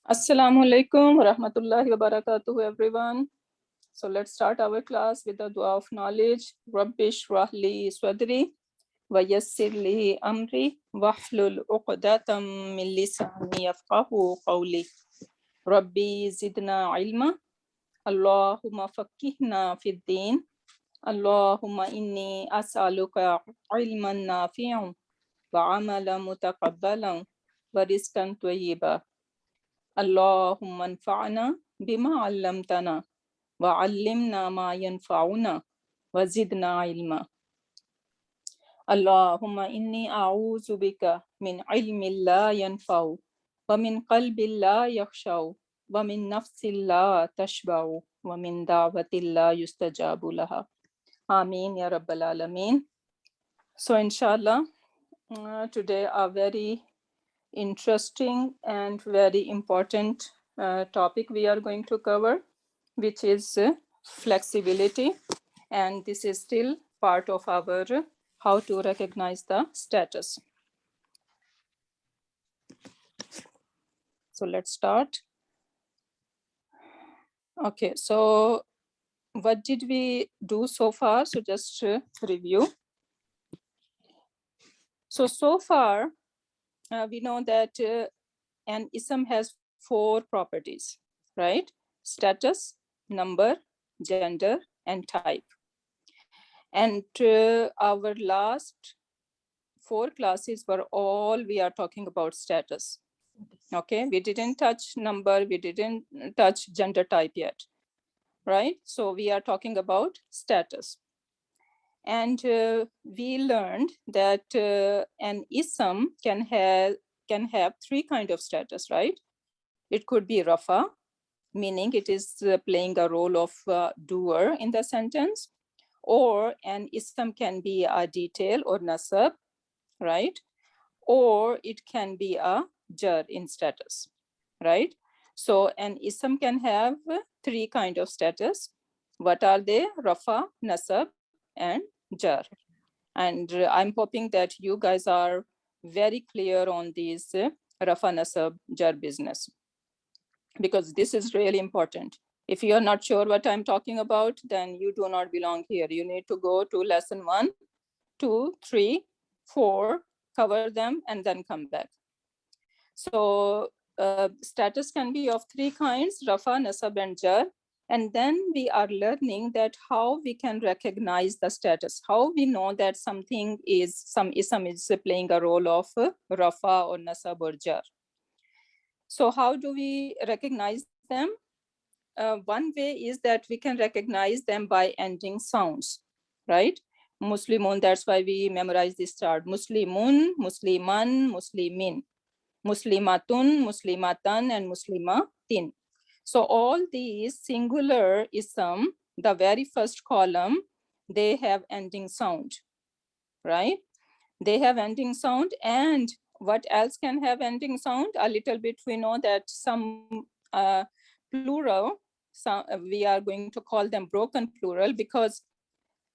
Assalamu alaikum wa rahmatullahi wa barakatuhu, everyone. So let's start our class with the dua of knowledge. Rabbi shrah li sadri wa yassir li amri wahlul uqdatam min lisani yafqahu qawli. Rabbi zidna ilma. Allahumma faqqihna fid din. Allahumma inni as'aluka ilman nafi'an wa amalan mutaqabbalan wa rizqan tayyiba. اللهم انفعنا بما علمتنا وعلمنا ما ينفعنا وزدنا علما اللهم إني أعوذ بك من علم لا ينفع ومن قلب لا يخشع ومن نفس لا تشبع ومن دعوة لا يستجاب لها آمين يا رب العالمين. So inshallah, today a very interesting and very important topic we are going to cover, which is flexibility, and this is still part of our how to recognize the status. So let's start. Okay, so what did we do so far? So just review. So far we know that an ism has 4 properties, right? Status, number, gender, and type. And our last 4 classes were all we are talking about status. Okay, we didn't touch number, we didn't touch gender type yet, right? So we are talking about status. And we learned that an ism can have 3 kind of status, right? It could be rafa, meaning it is playing a role of doer in the sentence, or an ism can be a detail or nasab, right? Or it can be a jar in status, right? So an ism can have 3 kind of status. What are they? Rafa, nasab, and jar. And I'm hoping that you guys are very clear on these rafa, nasab, jar business, because this is really important. If you are not sure what I'm talking about, then you do not belong here. You need to go to lesson 1, 2, 3, 4, cover them, and then come back. So status can be of 3 kinds, rafa, nasab, and jar. And then we are learning that how we can recognize the status, how we know that some ism is playing a role of rafa or nasab or jar. So how do we recognize them? One way is that we can recognize them by ending sounds, right? Muslimun, that's why we memorize this chart. Muslimun, Musliman, Muslimin, Muslimatun, Muslimatan, and Muslimatin. So all these singular ism, the very first column, they have ending sound, right? They have ending sound. And what else can have ending sound? A little bit we know that some plural, we are going to call them broken plural, because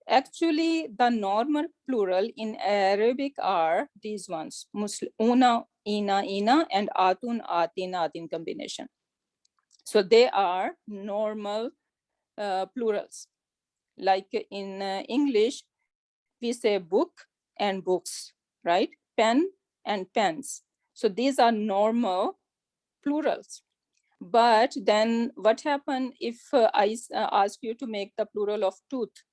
actually the normal plural in Arabic are these ones: una, ina, and atun, atin combination. So they are normal plurals. Like in English, we say book and books, right? Pen and pens. So these are normal plurals. But then what happens if I ask you to make the plural of tooth?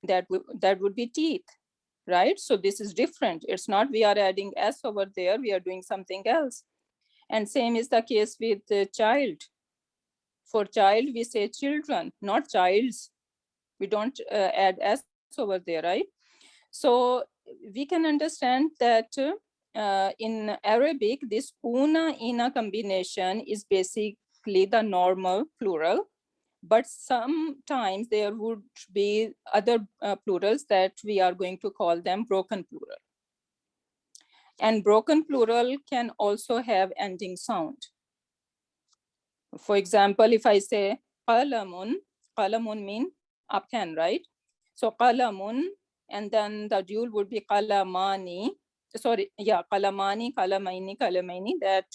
That would be teeth, right? So this is different. It's not we are adding s over there, we are doing something else. And same is the case with the child. For child, we say children, not childs. We don't add s over there, right? So we can understand that in Arabic, this una, ina combination is basically the normal plural. But sometimes there would be other plurals that we are going to call them broken plural. And broken plural can also have ending sound. For example, if I say qalamun, qalamun mean a pen, right? So qalamun, and then the dual would be qalamani. Sorry, yeah, qalamani, qalamaini, qalamaini. That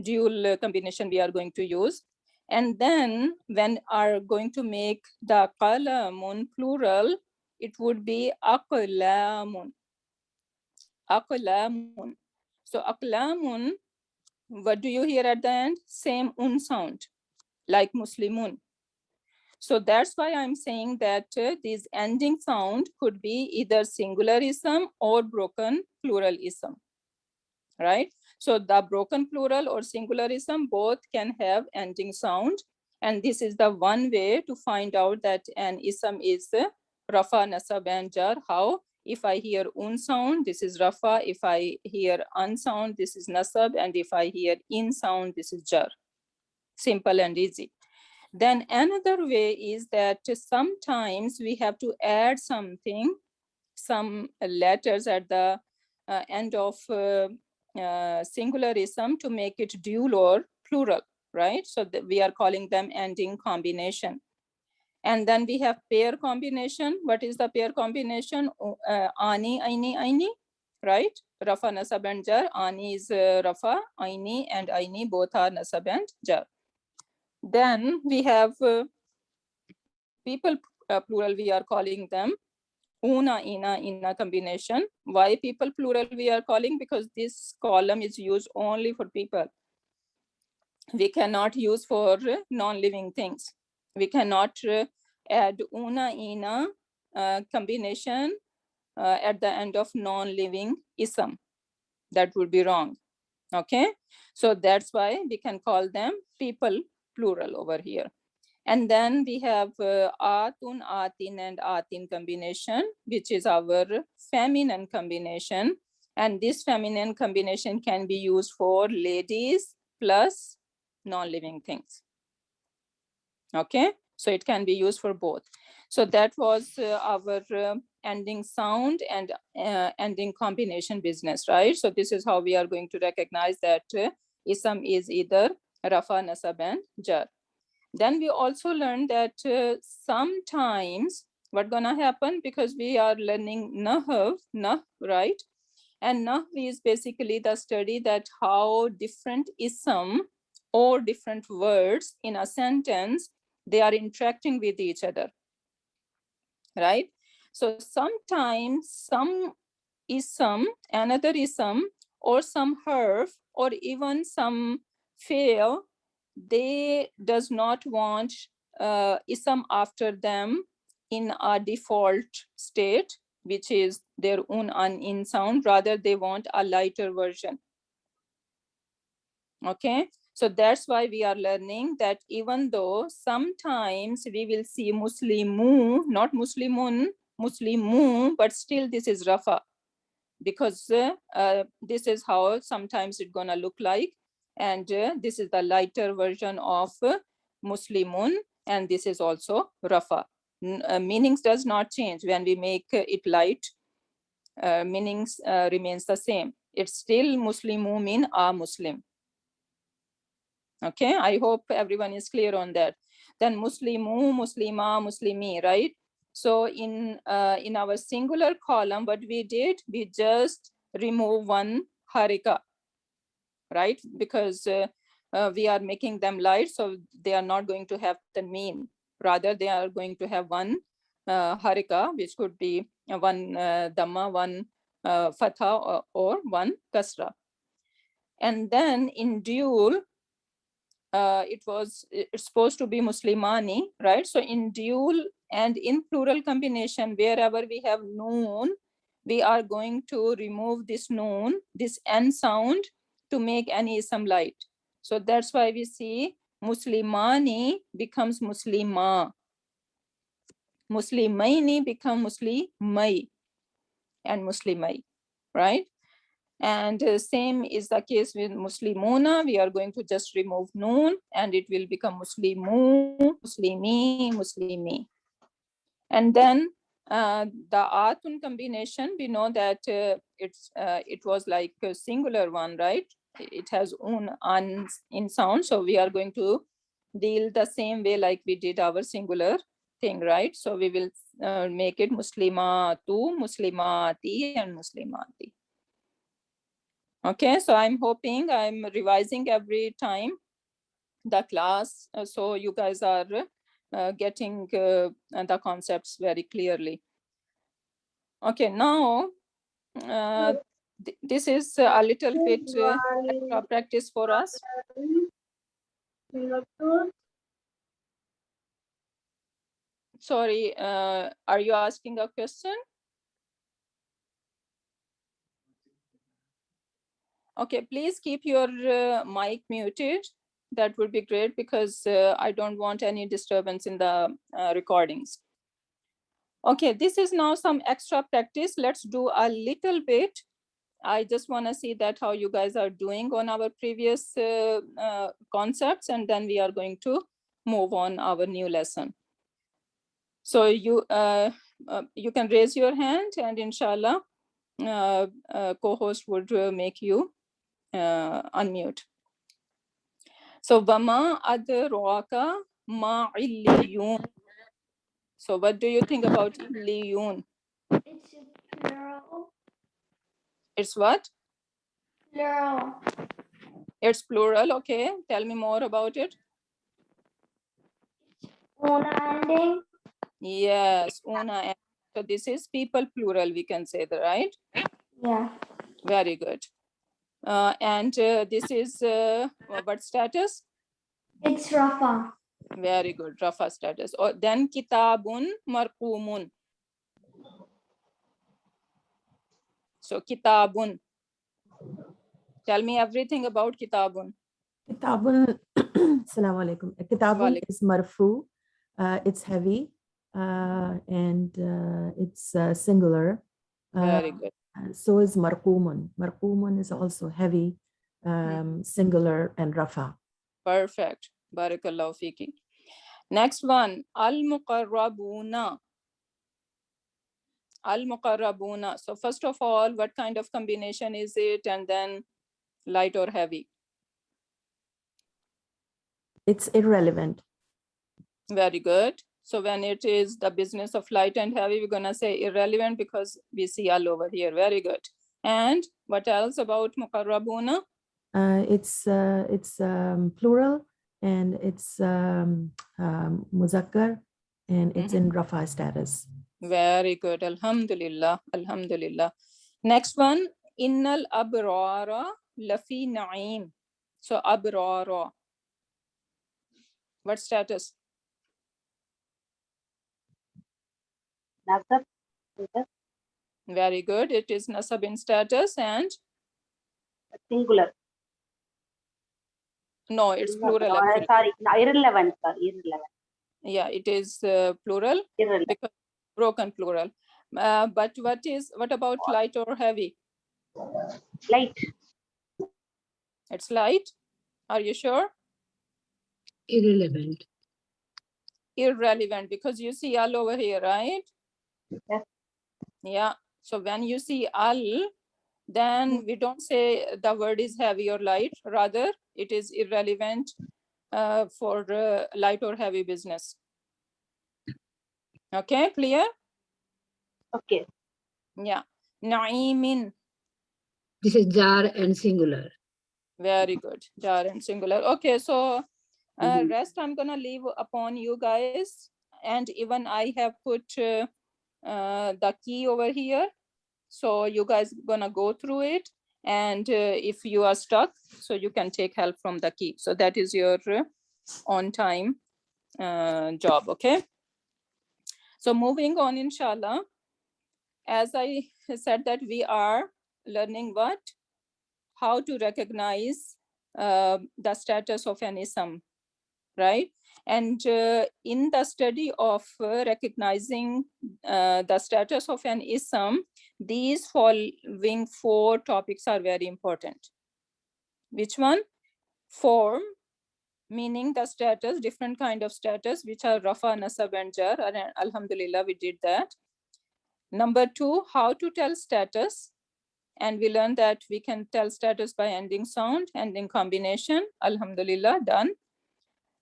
dual combination we are going to use. And then when are going to make the qalamun plural, it would be aqlamun. Aqlamun. So aqlamun, what do you hear at the end? Same un sound, like Muslimun. So that's why I'm saying that this ending sound could be either singularism or broken pluralism, right? So the broken plural or singularism both can have ending sound. And this is the one way to find out that an ism is rafa, nasab, and jar. How? If I hear un sound, this is rafa. If I hear un sound, this is nasab. And if I hear in sound, this is jar. Simple and easy. Then another way is that sometimes we have to add something, some letters at the end of singularism to make it dual or plural, right? So we are calling them ending combination. And then we have pair combination. What is the pair combination? Ani, aini, aini, right? Rafa, nasab, and jar. Ani is rafa, aini, and aini both are nasab and jar. Then we have people plural, we are calling them una, ina combination. Why people plural we are calling? Because this column is used only for people. We cannot use for non-living things. We cannot add una, ina combination at the end of non-living ism. That would be wrong. Okay, so that's why we can call them people plural over here. And then we have atun, atin, and atin combination, which is our feminine combination. And this feminine combination can be used for ladies plus non-living things. Okay, so it can be used for both. So that was our ending sound and ending combination business, right? So this is how we are going to recognize that ism is either rafa, nasab, and jar. Then we also learned that sometimes what's gonna happen, because we are learning nahv, right? And nahv is basically the study that how different ism or different words in a sentence, they are interacting with each other, right? So sometimes some ism, another ism, or some harf, or even some fail, they does not want ism after them in a default state, which is their own in sound. Rather, they want a lighter version. Okay, so that's why we are learning that even though sometimes we will see muslimu, not muslimun, muslimu, but still this is rafa, because this is how sometimes it's gonna look like. And this is the lighter version of muslimun, and this is also rafa. Meanings does not change when we make it light. Meanings remains the same. It's still muslimu mean a Muslim. Okay, I hope everyone is clear on that. Then muslimu, muslima, muslimi, right? So in our singular column, what we did, we just remove one harika, right? Because we are making them light, so they are not going to have the mean. Rather, they are going to have one harika, which could be one dhamma, one fatha, or one kasra. And then in dual, it's supposed to be muslimani, right? So in dual and in plural combination, wherever we have noon, we are going to remove this noon, this n sound, to make any ism light. So that's why we see muslimani becomes muslima, muslimaini become muslimai, and muslimai, right? And same is the case with muslimuna. We are going to just remove noon, and it will become muslimu, muslimi, muslimi. And then the atun combination, we know that it was like a singular one, right? It has un, an in sound. So we are going to deal the same way like we did our singular thing, right? So we will make it muslimatu, muslimati, and muslimati. Okay, so I'm hoping I'm revising every time the class, so you guys are getting the concepts very clearly. Okay, now this is a little bit extra practice for us. Sorry, are you asking a question? Okay, please keep your mic muted. That would be great, because I don't want any disturbance in the recordings. Okay, this is now some extra practice. Let's do a little bit. I just want to see that how you guys are doing on our previous concepts, and then we are going to move on our new lesson. So you can raise your hand, and inshallah, co-host would make you unmute. So Vama adraka ma illiyun. So what do you think about illiyun? It's plural. It's what? Plural. It's plural. Okay, tell me more about it. Una ending. Yes, una. So this is people plural, we can say that, right? Yeah. Very good. And this is what status? It's Rafa. Very good, Rafa status. Or then kitabun marqumun. So kitabun. Tell me everything about kitabun. Kitabun, Assalamu alaikum. Kitabun Walaikum. is marfu. It's heavy and it's singular. Very good. So is marqumun. Marqumun is also heavy, singular, and rafa. Perfect. Barakallahu fiki. Next one, al-muqarrabuna. Al-muqarrabuna. So first of all, what kind of combination is it? And then light or heavy? It's irrelevant. Very good. So when it is the business of light and heavy, we're gonna say irrelevant because we see all over here. Very good. And what else about muqarrabuna? It's plural and it's muzakkar and it's in rafa status. Very good. Alhamdulillah. Alhamdulillah. Next one, innal abrara lafi na'im. So abrara. What status? Nasab. Very good. It is nasab in status, and Singular. no, it's plural. No, Actually. sorry, no, irrelevant. Sorry, irrelevant. Yeah, it is plural. Irrelevant. Because broken plural. But what about light or heavy? Light. It's light. Are you sure? Irrelevant. Irrelevant, because you see al over here, right? Yes. Yeah. So when you see al, then we don't say the word is heavy or light. Rather, it is irrelevant for light or heavy business. Okay, clear? Okay. Yeah. Na'imin. This is jar and singular. Very good. Jar and singular. Okay, so rest I'm gonna leave upon you guys, and even I have put the key over here, so you guys gonna go through it, and if you are stuck, so you can take help from the key. So that is your on time job. Okay, so moving on, inshallah, as I said that we are learning how to recognize the status of an ism, right? And in the study of recognizing the status of an ism, these following 4 topics are very important. Which one? Form, meaning the status, different kind of status, which are rafa, nasab, and jar. And alhamdulillah, we did that. Number 2, how to tell status. And we learned that we can tell status by ending sound, ending combination. Alhamdulillah, done.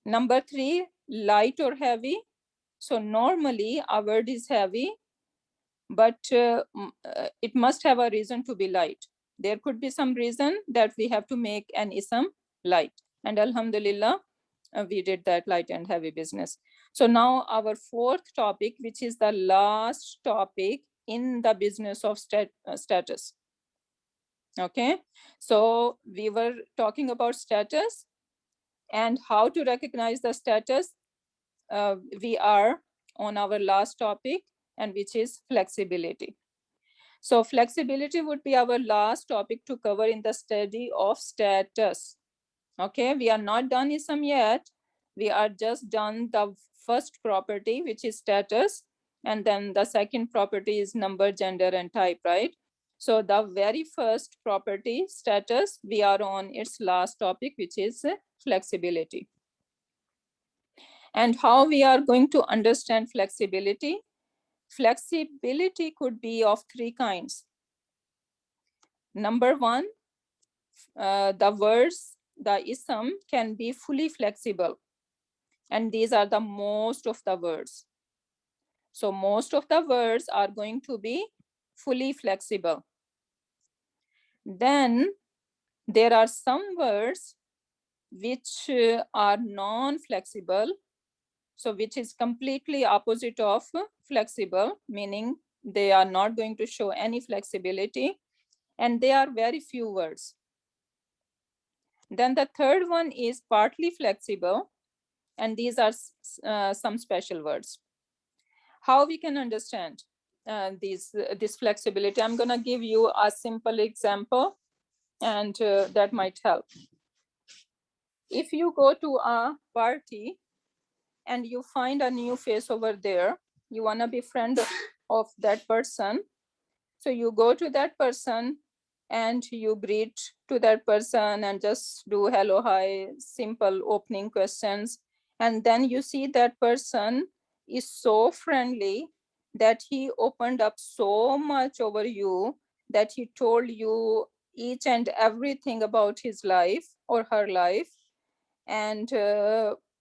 Number 3, light or heavy. So normally our word is heavy, but it must have a reason to be light. There could be some reason that we have to make an ism light. And alhamdulillah, we did that light and heavy business. So now our fourth topic, which is the last topic in the business of status. Okay, so we were talking about status and how to recognize the status. We are on our last topic, and which is flexibility. So flexibility would be our last topic to cover in the study of status. Okay, we are not done ism yet. We are just done the first property, which is status. And then the second property is number, gender, and type, right? So the very first property, status, we are on its last topic, which is flexibility. And how we are going to understand flexibility? Flexibility could be of three kinds. Number one, the words, the ism can be fully flexible. And these are the most of the words. So most of the words are going to be fully flexible. Then there are some words which are non-flexible. So which is completely opposite of flexible, meaning they are not going to show any flexibility. And they are very few words. Then the third one is partly flexible. And these are some special words. How we can understand this flexibility? I'm going to give you a simple example, and that might help. If you go to a party and you find a new face over there, you want to be friend of that person. So you go to that person and you greet to that person and just do hello, hi, simple opening questions. And then you see that person is so friendly that he opened up so much over you that he told you each and everything about his life or her life. And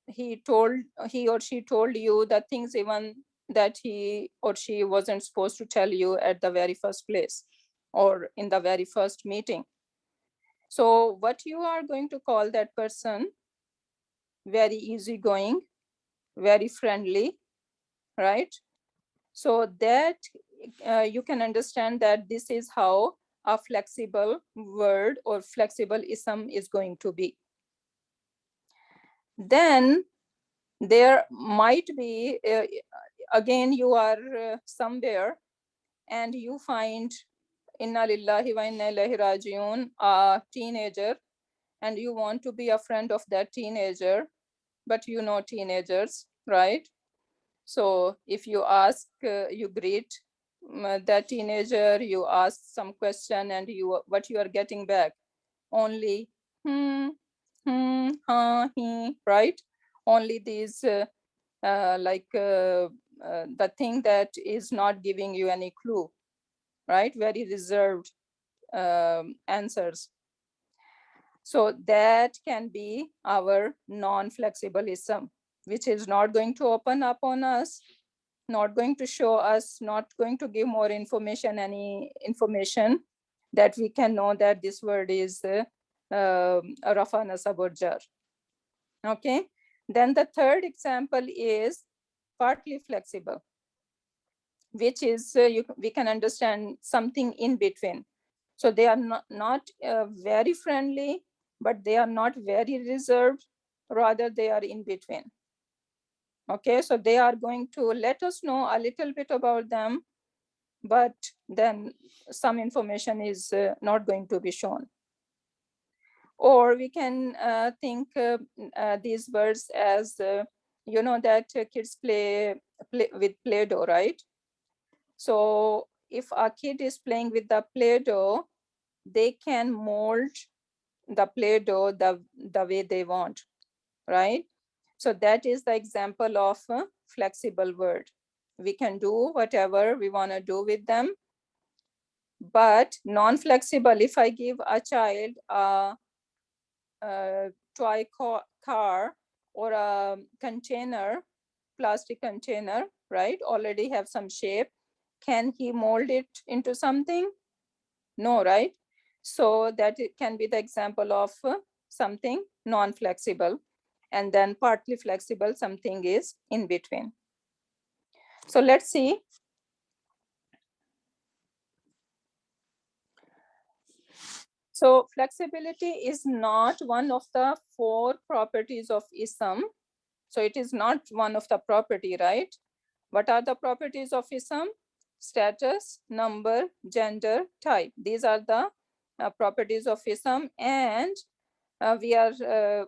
he or she told you the things even that he or she wasn't supposed to tell you at the very first place or in the very first meeting. So what you are going to call that person? Very easygoing, very friendly, right? So that you can understand that this is how a flexible word or flexible ism is going to be. Then there might be, again, you are somewhere and you find inna lillahi wa inna ilaihi rajiun, a teenager, and you want to be a friend of that teenager, but you know teenagers, right? So if you ask, you greet that teenager, you ask some question, and what you are getting back? Only he, right? Only these the thing that is not giving you any clue, right? Very reserved answers. So that can be our non-flexibilism, which is not going to open up on us, not going to show us, not going to give more information, any information that we can know that this word is Rafa Nasab or Jar. Okay. Then the third example is partly flexible, which is we can understand something in between. So they are not very friendly, but they are not very reserved. Rather, they are in between. Okay, so they are going to let us know a little bit about them, but then some information is not going to be shown. Or we can think these words as, you know, that kids play with Play-Doh, right? So if a kid is playing with the Play-Doh, they can mold the Play-Doh the way they want, right? So that is the example of a flexible word. We can do whatever we want to do with them. But non-flexible, if I give a child a toy car or a container, plastic container, right? Already have some shape. Can he mold it into something? No, right? So that it can be the example of something non-flexible, and then partly flexible, something is in between. So let's see. So flexibility is not one of the 4 properties of ism. So it is not one of the property, right? What are the properties of ism? Status, number, gender, type. These are the properties of ism, and we are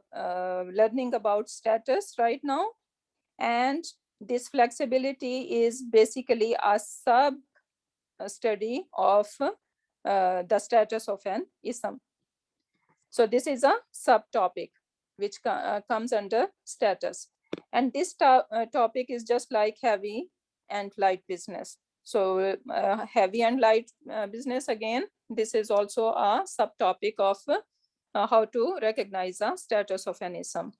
learning about status right now. And this flexibility is basically a sub study of the status of an ism. So this is a subtopic which comes under status. And this topic is just like heavy and light business. So heavy and light business, again, this is also a subtopic of how to recognize the status of an ism.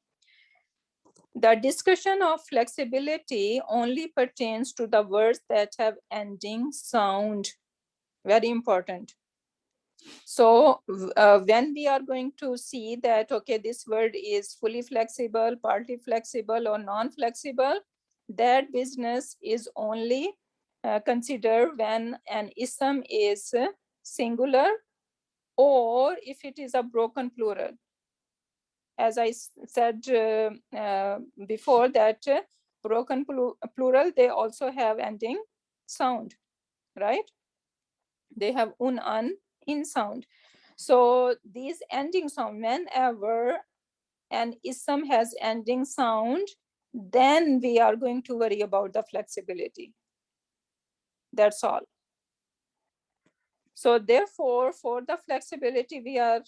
The discussion of flexibility only pertains to the words that have ending sound. Very important. So when we are going to see that, okay, this word is fully flexible, partly flexible, or non-flexible, that business is only considered when an ism is singular, or if it is a broken plural. As I said before, that broken plural, they also have ending sound, right? They have an, in sound. So these ending sound, whenever an ism has ending sound, then we are going to worry about the flexibility. That's all. So therefore, for the flexibility, we are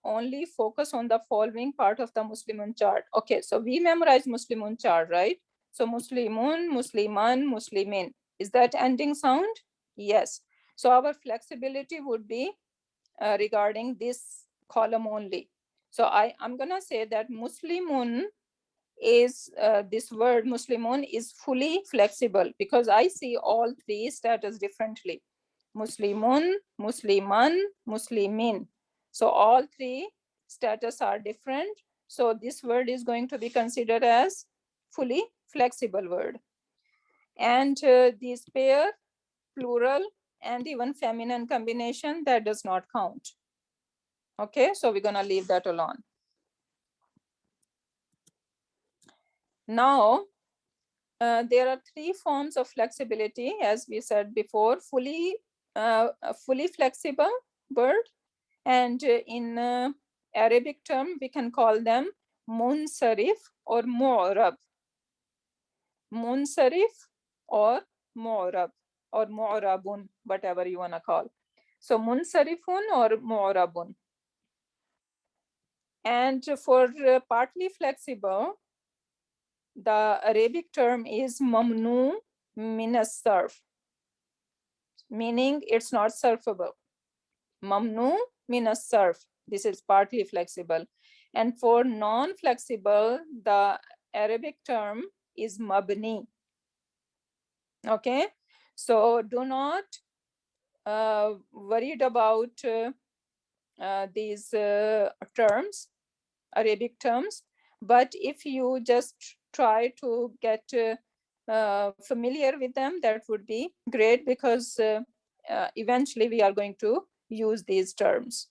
only focus on the following part of the Muslimun chart. Okay, so we memorize Muslimun chart, right? So Muslimun, Musliman, Muslimin. Is that ending sound? Yes. So our flexibility would be regarding this column only. So I'm gonna say that Muslimun is, this word Muslimun is fully flexible, because I see all 3 status differently. Muslimun, Musliman, Muslimin. So all 3 status are different. So this word is going to be considered as fully flexible word. And these pair, plural, and even feminine combination, that does not count. Okay, so we're gonna leave that alone. Now, there are 3 forms of flexibility, as we said before: fully flexible word, and in Arabic term, we can call them munsarif or mu'rab. Munsarif or mu'rab or mu'rabun, whatever you wanna call. So munsarifun or mu'rabun. And for partly flexible, the Arabic term is mamnu minas sarf, meaning it's not surfable. Mamnu minas sarf. This is partly flexible. And for non-flexible, the Arabic term is mabni. Okay, so do not worried about these terms, Arabic terms. But if you just try to get familiar with them, that would be great, because eventually we are going to use these terms.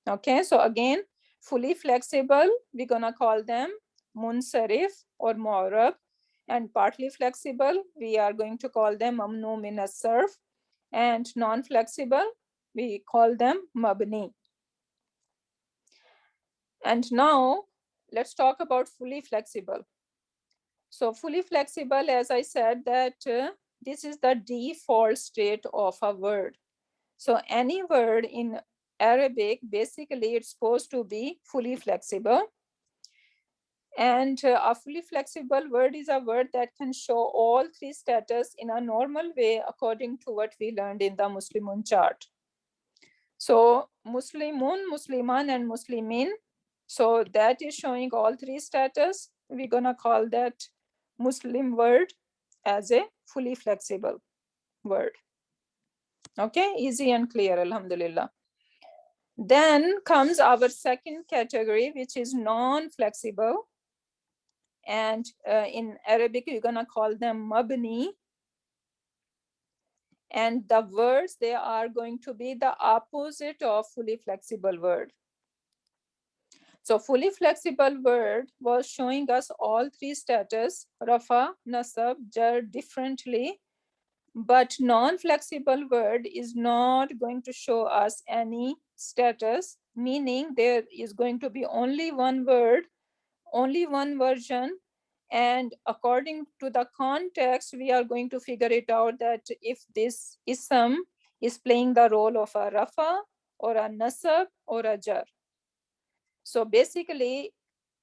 Okay, so again, fully flexible, we're gonna call them munsarif or mu'rab, and partly flexible, we are going to call them mamnu min as-sarf, and non-flexible, we call them mabni. And now let's talk about fully flexible. So fully flexible, as I said, that this is the default state of a word. So any word in Arabic, basically it's supposed to be fully flexible. And a fully flexible word is a word that can show all 3 status in a normal way, according to what we learned in the Muslimun chart. So Muslimun, Musliman, and Muslimin. So that is showing all 3 status. We're gonna call that Muslim word as a fully flexible word. Okay, easy and clear, alhamdulillah. Then comes our second category, which is non-flexible. And in Arabic, you're gonna call them mabni. And the words, they are going to be the opposite of fully flexible word. So fully flexible word was showing us all three status, rafa, nasab, jar differently. But non-flexible word is not going to show us any status, meaning there is going to be only one word, only one version. And according to the context, we are going to figure it out that if this ism is playing the role of a rafa or a nasab or a jar. So basically,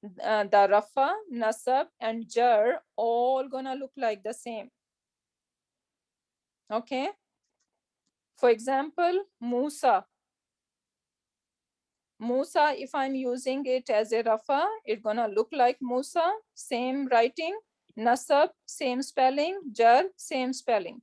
the rafa, nasab, and jar all gonna look like the same. Okay. For example, Musa. Musa, if I'm using it as a rafa, it's gonna look like Musa, same writing. Nasab, same spelling. Jar, same spelling.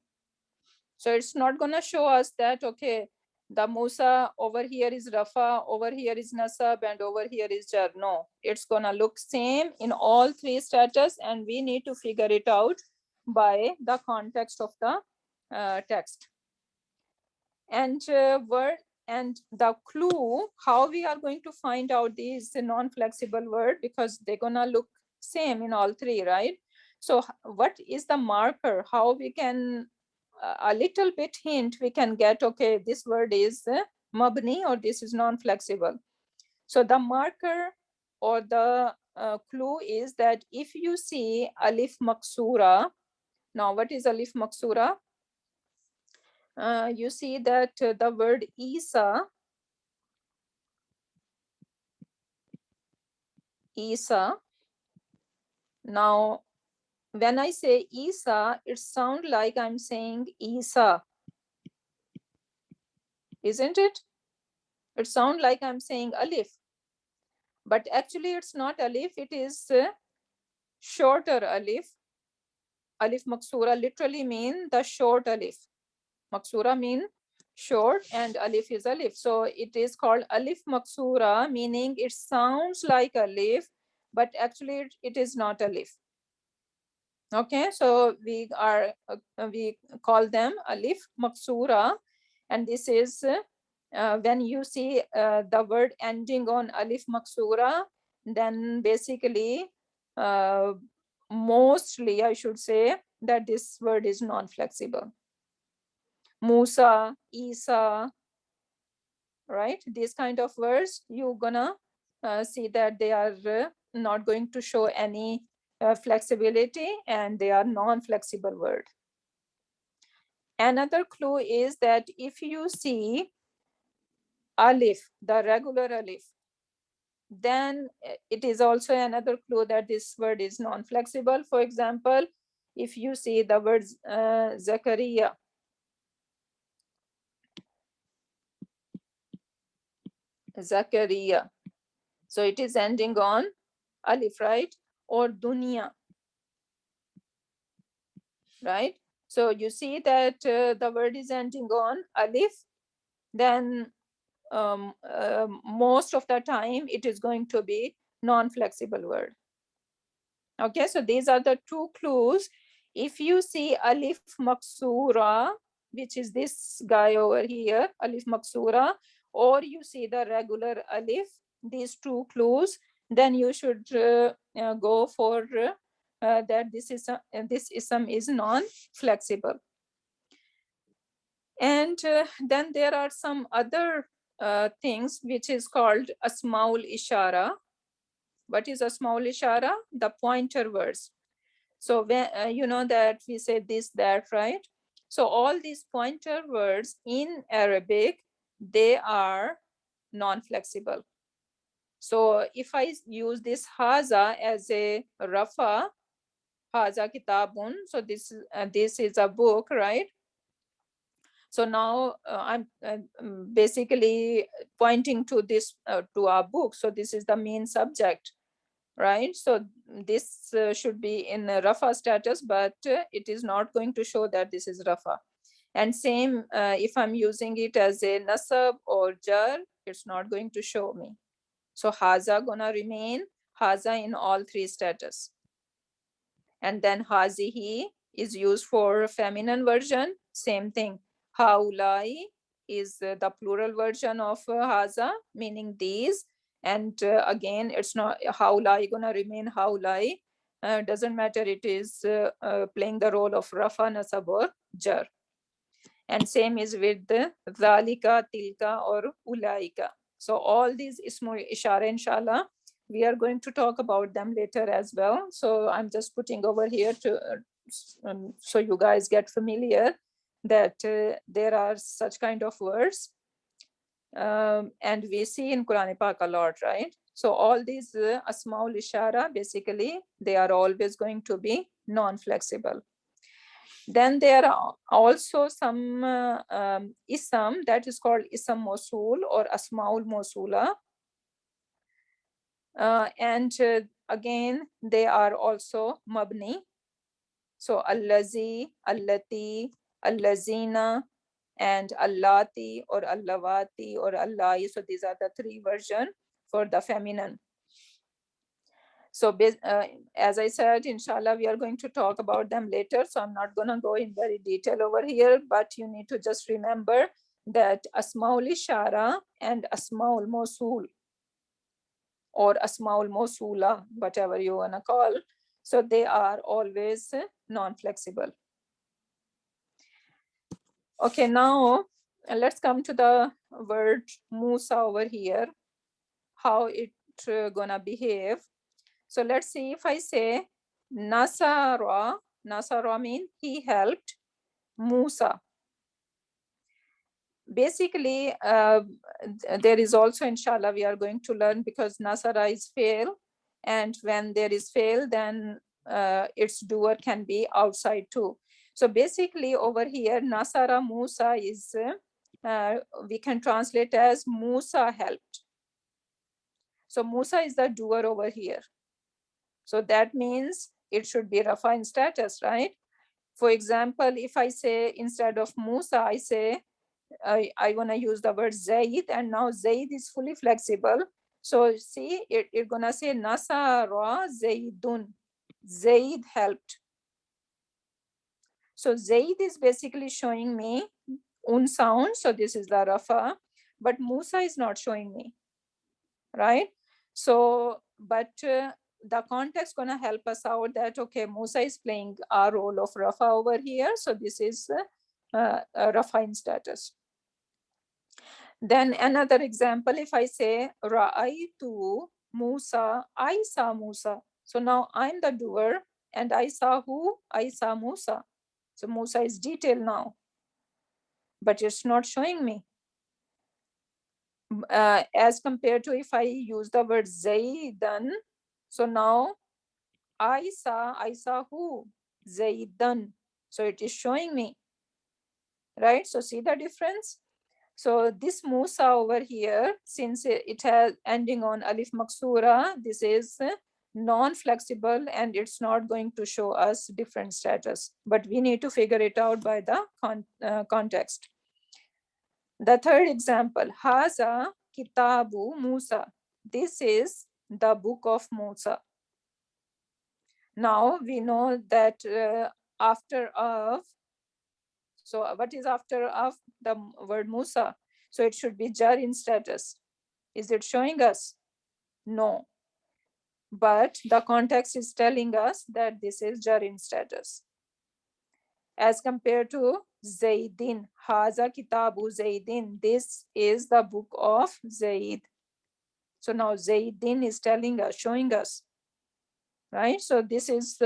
So it's not gonna show us that, okay, the Musa over here is rafa, over here is nasab, and over here is jar. No, it's gonna look same in all three status, and we need to figure it out by the context of the text. And word and the clue, how we are going to find out these non-flexible word, because they're gonna look same in all three, right? So what is the marker? How we can a little bit hint we can get, okay, this word is mabni or this is non-flexible. So the marker or the clue is that if you see alif maksura, now what is alif maksura? You see that the word Isa, now when I say Isa, it sounds like I'm saying Isa, isn't it? It sounds like I'm saying alif, but actually it's not alif, it is shorter alif. Alif maksura literally mean the short alif. Maksura mean short and alif is alif. So it is called alif maksura, meaning it sounds like alif, but actually it is not alif. Okay, so we call them alif maksura, and this is when you see the word ending on alif maksura, then basically mostly I should say that this word is non-flexible. Musa, Isa, right? These kind of words, you're gonna see that they are not going to show any flexibility, and they are non-flexible word. Another clue is that if you see alif, the regular alif, then it is also another clue that this word is non-flexible. For example, if you see the word Zakaria, Zakaria, so it is ending on alif, right? Or dunya, right? So you see that the word is ending on alif, then most of the time it is going to be non-flexible word. Okay, so these are the two clues. If you see alif maksura, which is this guy over here, alif maksura, or you see the regular alif, these two clues, then you should go for that this ism is non-flexible. And then there are some other things which is called asmaul ishara. What is asmaul ishara? The pointer words. So when you know that we say this, that, right? So all these pointer words in Arabic, they are non-flexible. So if I use this haza as a rafa, haza kitabun, so this is a book, right? So now I'm basically pointing to this to our book. So this is the main subject, right? So this should be in a rafa status, but it is not going to show that this is rafa. And same if I'm using it as a nasab or jar, it's not going to show me. So haza gonna remain haza in all three status. And then hazihi is used for feminine version, same thing. Haulai is the plural version of haza, meaning these. And again, it's not haulai gonna remain haulai. Doesn't matter, it is playing the role of rafa, nasab or jar. And same is with the dhalika, tilka or ulaika. So all these ismu ishara, inshallah, we are going to talk about them later as well. So I'm just putting over here to so you guys get familiar that there are such kind of words. And we see in Quran Pak a lot, right? So all these asmaul ishara, basically, they are always going to be non-flexible. Then there are also some ism that is called ism mosul or asmaul mosula. And again, they are also mabni. So allazi, allati, allazina, and allati or allavati or allai. So these are the three versions for the feminine. So as I said, inshallah, we are going to talk about them later. So I'm not going to go in very detail over here, but you need to just remember that asmaul ishara and asmaul mosul or asmaul mosula, whatever you want to call. So they are always non-flexible. Okay, now let's come to the word Musa over here, how it gonna behave. So let's see if I say Nasara, Nasara means he helped Musa. Basically, there is also, inshallah, we are going to learn because Nasara is fail. And when there is fail, then its doer can be outside too. So basically over here, Nasara Musa is, we can translate as Musa helped. So Musa is the doer over here. So that means it should be Rafa in status, right? For example, if I say instead of Musa, I say, I want to use the word Zaid, and now Zaid is fully flexible. So see, it's going to say Nasara Zaidun. Zaid helped. So Zaid is basically showing me un sound. So this is the Rafa, but Musa is not showing me, right? So, but the context gonna help us out that, okay, Musa is playing a role of Rafa over here. So this is Rafa in status. Then another example, if I say Ra'aytu Musa, I saw Musa. So now I'm the doer and I saw who? I saw Musa. So Musa is detailed now, but it's not showing me. As compared to if I use the word Zaidan, so now I saw who? Zaidan. So it is showing me, right? So see the difference? So this Musa over here, since it has ending on Alif Maksura, this is non-flexible and it's not going to show us different status, but we need to figure it out by the context. The third example, Haza Kitabu Musa. This is the book of Musa. Now we know that after of, so what is after of the word Musa? So it should be jar in status. Is it showing us? No. But the context is telling us that this is jar in status. As compared to Zaidin, Haza Kitabu Zaidin. This is the book of Zaid. So now Zaidin is telling us, showing us, right? So this is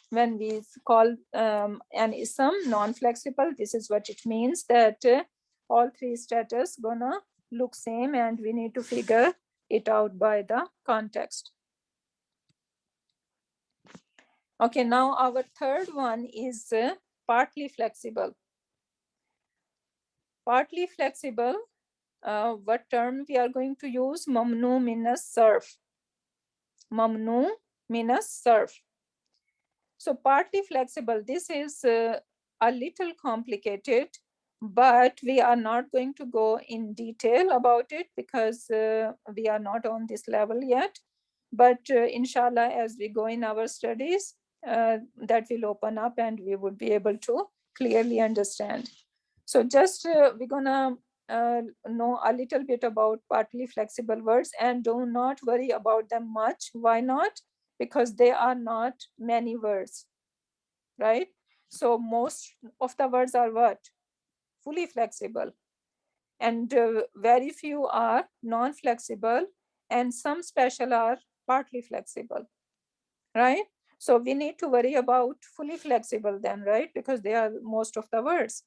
when we call an ism non-flexible, this is what it means, that all three status gonna look same and we need to figure it out by the context. Okay, now our third one is partly flexible. Partly flexible, what term we are going to use? Mamnu minas sarf. Mamnu minas sarf. So partly flexible, this is a little complicated, but we are not going to go in detail about it because we are not on this level yet. But inshallah, as we go in our studies, that will open up and we would be able to clearly understand. So just we're gonna know a little bit about partly flexible words, and do not worry about them much. Why not? Because they are not many words, right? So most of the words are what? Fully flexible. And very few are non-flexible, and some special are partly flexible, right? So we need to worry about fully flexible then, right? Because they are most of the words.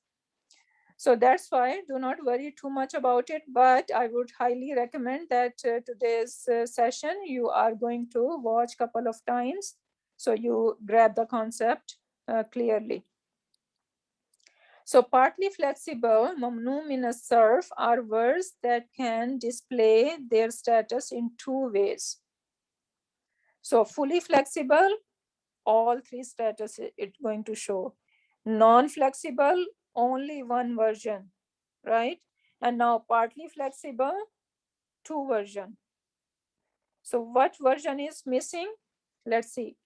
So that's why do not worry too much about it, but I would highly recommend that today's session you are going to watch couple of times so you grab the concept clearly. So partly flexible, mamnu min as-sarf, are words that can display their status in two ways. So fully flexible, all three status it's going to show. Non-flexible, only one version, right? And now partly flexible, two version. So what version is missing? Let's see.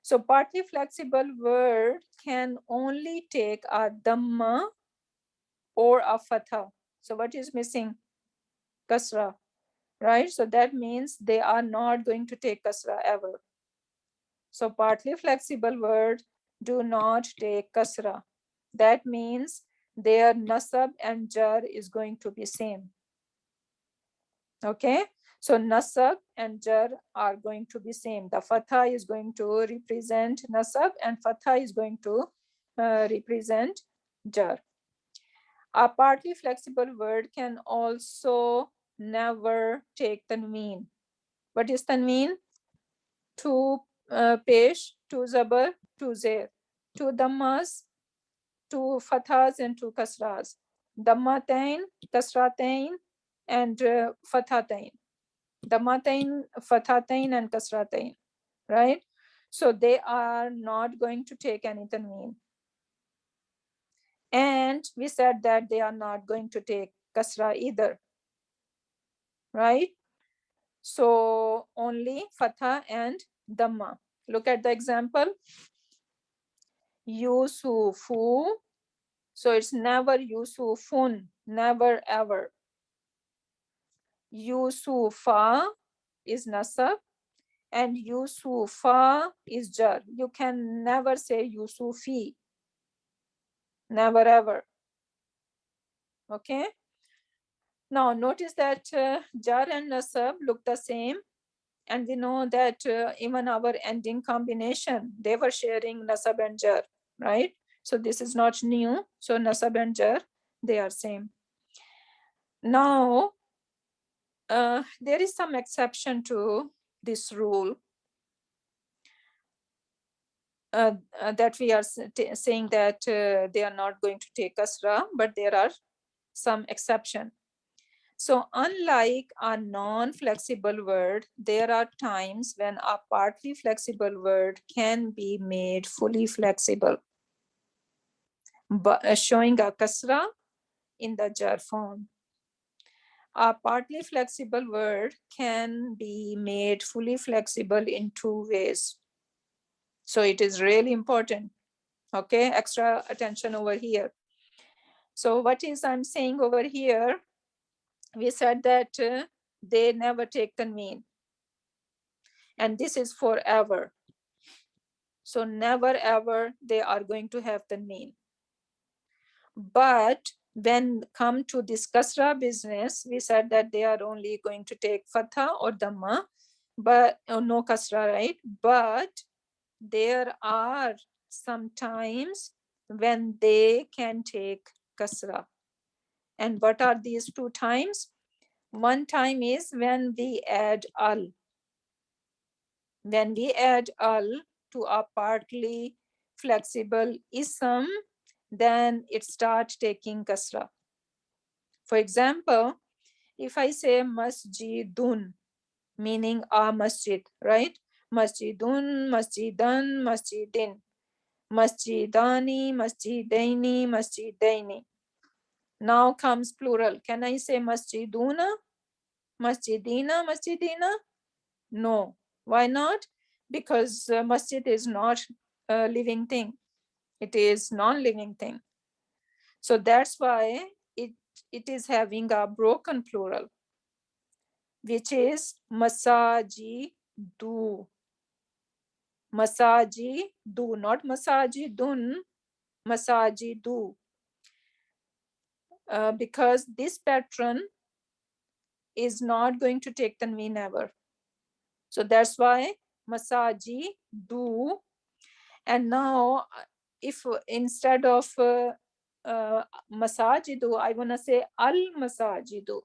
So partly flexible word can only take a dhamma or a fatha. So what is missing? Kasra, right? So that means they are not going to take kasra ever. So partly flexible word do not take kasra. That means their nasab and jar is going to be same. Okay, so nasab and jar are going to be same. The fatha is going to represent nasab and fatha is going to represent jar. A partly flexible word can also never take tanween. What is tanween? Two pesh, two zabar, two zer, two dhammas, two fathas and two kasras. Dhammatain, kasratain, and fathatain. Dhammatain, fathatain, and kasratain. Right? So they are not going to take any tanween. And we said that they are not going to take kasra either. Right? So only fatha and dhamma. Look at the example. Yusufu. So it's never Yusufun, never ever. Yusufa is nasab and Yusufa is jar. You can never say Yusufi, never ever. Okay. Now notice that jar and nasab look the same, and we know that even our ending combination, they were sharing nasab and jar, right? So this is not new. So nasab and jar, they are same. Now, there is some exception to this rule that we are saying that they are not going to take kasra, but there are some exception. So unlike a non-flexible word, there are times when a partly flexible word can be made fully flexible, but showing a kasra in the jar form. A partly flexible word can be made fully flexible in two ways. So it is really important. Okay, extra attention over here. So what is I'm saying over here? We said that they never take tanween. And this is forever. So never ever they are going to have tanween. But when come to this kasra business, we said that they are only going to take fatha or dhamma, but no kasra, right? But there are some times when they can take kasra. And what are these two times? One time is when we add al. When we add al to a partly flexible ism, then it starts taking kasra. For example, if I say masjidun, meaning a masjid, right? Masjidun, masjidan, masjidin, masjidani, masjidaini, masjidaini. Now comes plural. Can I say masjiduna, masjidina, masjidina? No. Why not? Because masjid is not a living thing. It is non-living thing. So that's why it is having a broken plural, which is masajidu. Masajidu, not masajidun, masajidu. Because this pattern is not going to take tanween ever. So that's why masajidu. And now if instead of masajidu, I want to say al-masajidu,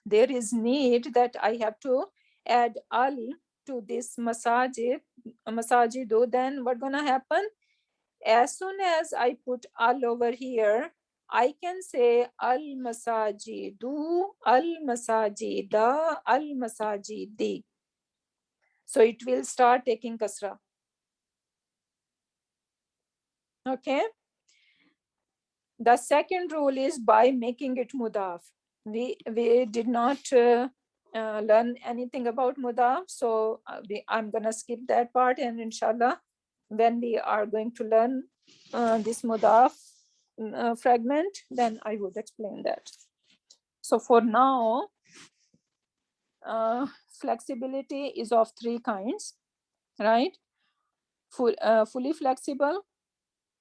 there is need that I have to add al to this masajidu. Then what gonna happen? As soon as I put al over here, I can say al-masajidu, al-masajida, al-masajidi. So it will start taking kasra. Okay. The second rule is by making it mudaf. We did not learn anything about mudaf, so I'm gonna skip that part, and inshallah, when we are going to learn this mudaf fragment, then I would explain that. So for now, flexibility is of three kinds, right? Fully flexible,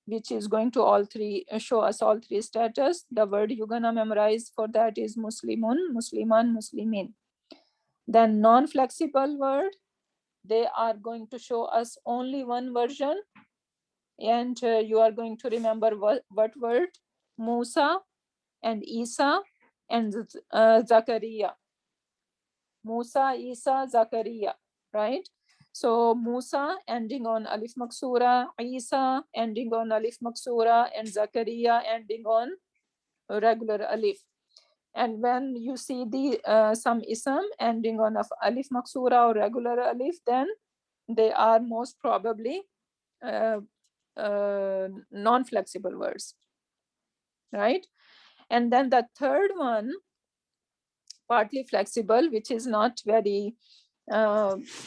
which is going to all three show us all three status. The word you're gonna memorize for that is Muslimun, Musliman, Muslimin. Then non-flexible word, they are going to show us only one version, and you are going to remember what word? Musa and Isa and Zakaria. Musa, Isa, Zakaria, right? So Musa ending on alif maksura, Isa ending on alif maksura, and Zakaria ending on regular alif. And when you see the some ism ending on alif maksura or regular alif, then they are most probably non-flexible words, right? And then the third one, partly flexible, which is not very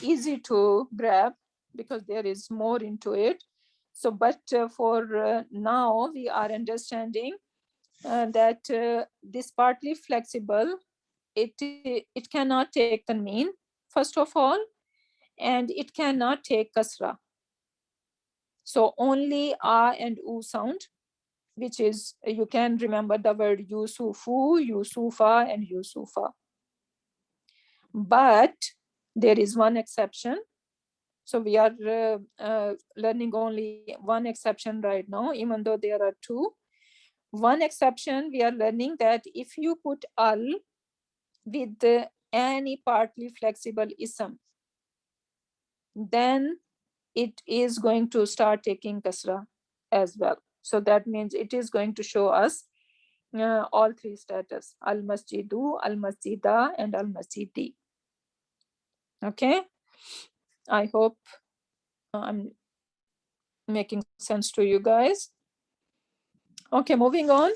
easy to grab because there is more into it. So, but for now, we are understanding that this partly flexible, it cannot take tanween, first of all, and it cannot take kasra. So only a and u sound, which is, you can remember the word yusufu, yusufa, and yusufa. But there is one exception. So we are learning only one exception right now, even though there are two. One exception, we are learning that if you put al with any partly flexible ism, then it is going to start taking kasra as well. So that means it is going to show us all three status: al-masjidu, al-masjida, and al-masjidi. Okay. I hope I'm making sense to you guys. Okay, moving on.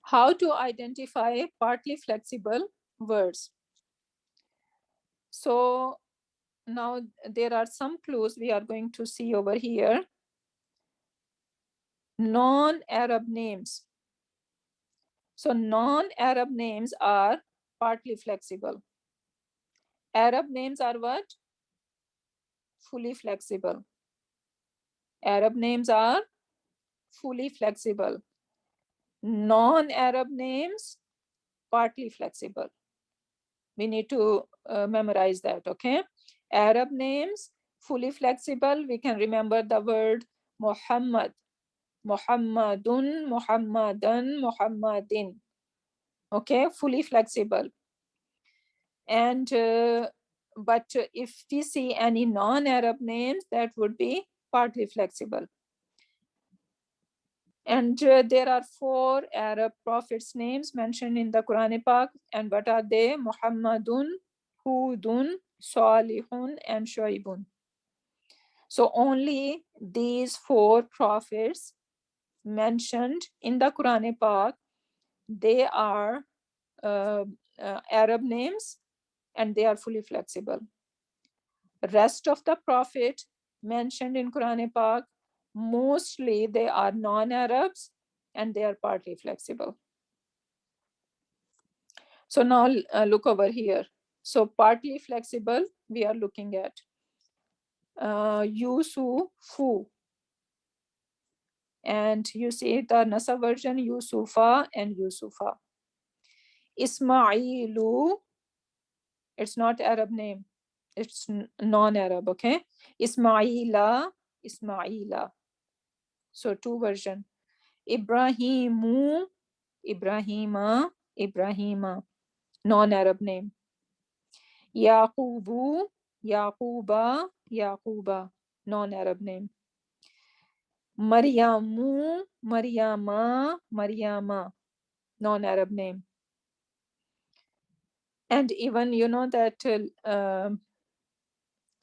How to identify partly flexible words. So now there are some clues we are going to see over here. Non-Arab names. So non-Arab names are partly flexible. Arab names are what? Fully flexible. Arab names are fully flexible. Non-Arab names, partly flexible. We need to memorize that, okay? Arab names, fully flexible. We can remember the word Muhammad, Muhammadun, Muhammadan, Muhammadin. Okay, fully flexible. And but if we see any non-Arab names, that would be partly flexible. And there are 4 Arab prophets' names mentioned in the Quran Pak. And what are they? Muhammadun, Hudun, Salihun, and Shuaibun. So only these 4 prophets mentioned in the Quran Pak, they are Arab names and they are fully flexible. Rest of the prophet mentioned in Quran Pak, mostly they are non-Arabs and they are partly flexible. So now look over here. So partly flexible, we are looking at Yusufu. And you see the Nasa version, Yusufa and Yusufa. Ismailu, it's not Arab name. It's non-Arab, okay? Ismaila, Ismaila. So two version. Ibrahimu, Ibrahima, Ibrahima. Non-Arab name. Yaqubu, Yaquba, Yaquba. Non-Arab name. Maryamu, Maryama, Maryama. Non-Arab name. And even you know that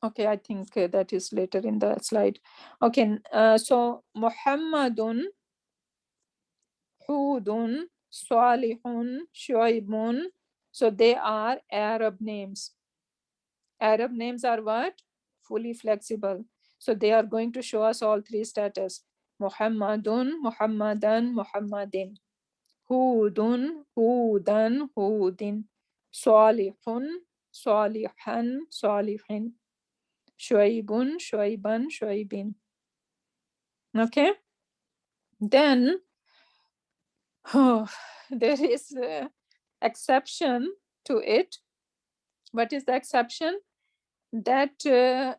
okay, I think that is later in the slide. Okay, so Muhammadun, Hudun, Salihun, Shuaibun. So they are Arab names. Arab names are what? Fully flexible. So they are going to show us all three status. Muhammadun, Muhammadan, Muhammadin. Hudun, Hudan, Hudin. Salihun, Salihan, Salihin. Shuaibun, Shuaiban, Shuaibin. Okay. Then there is exception to it. What is the exception? That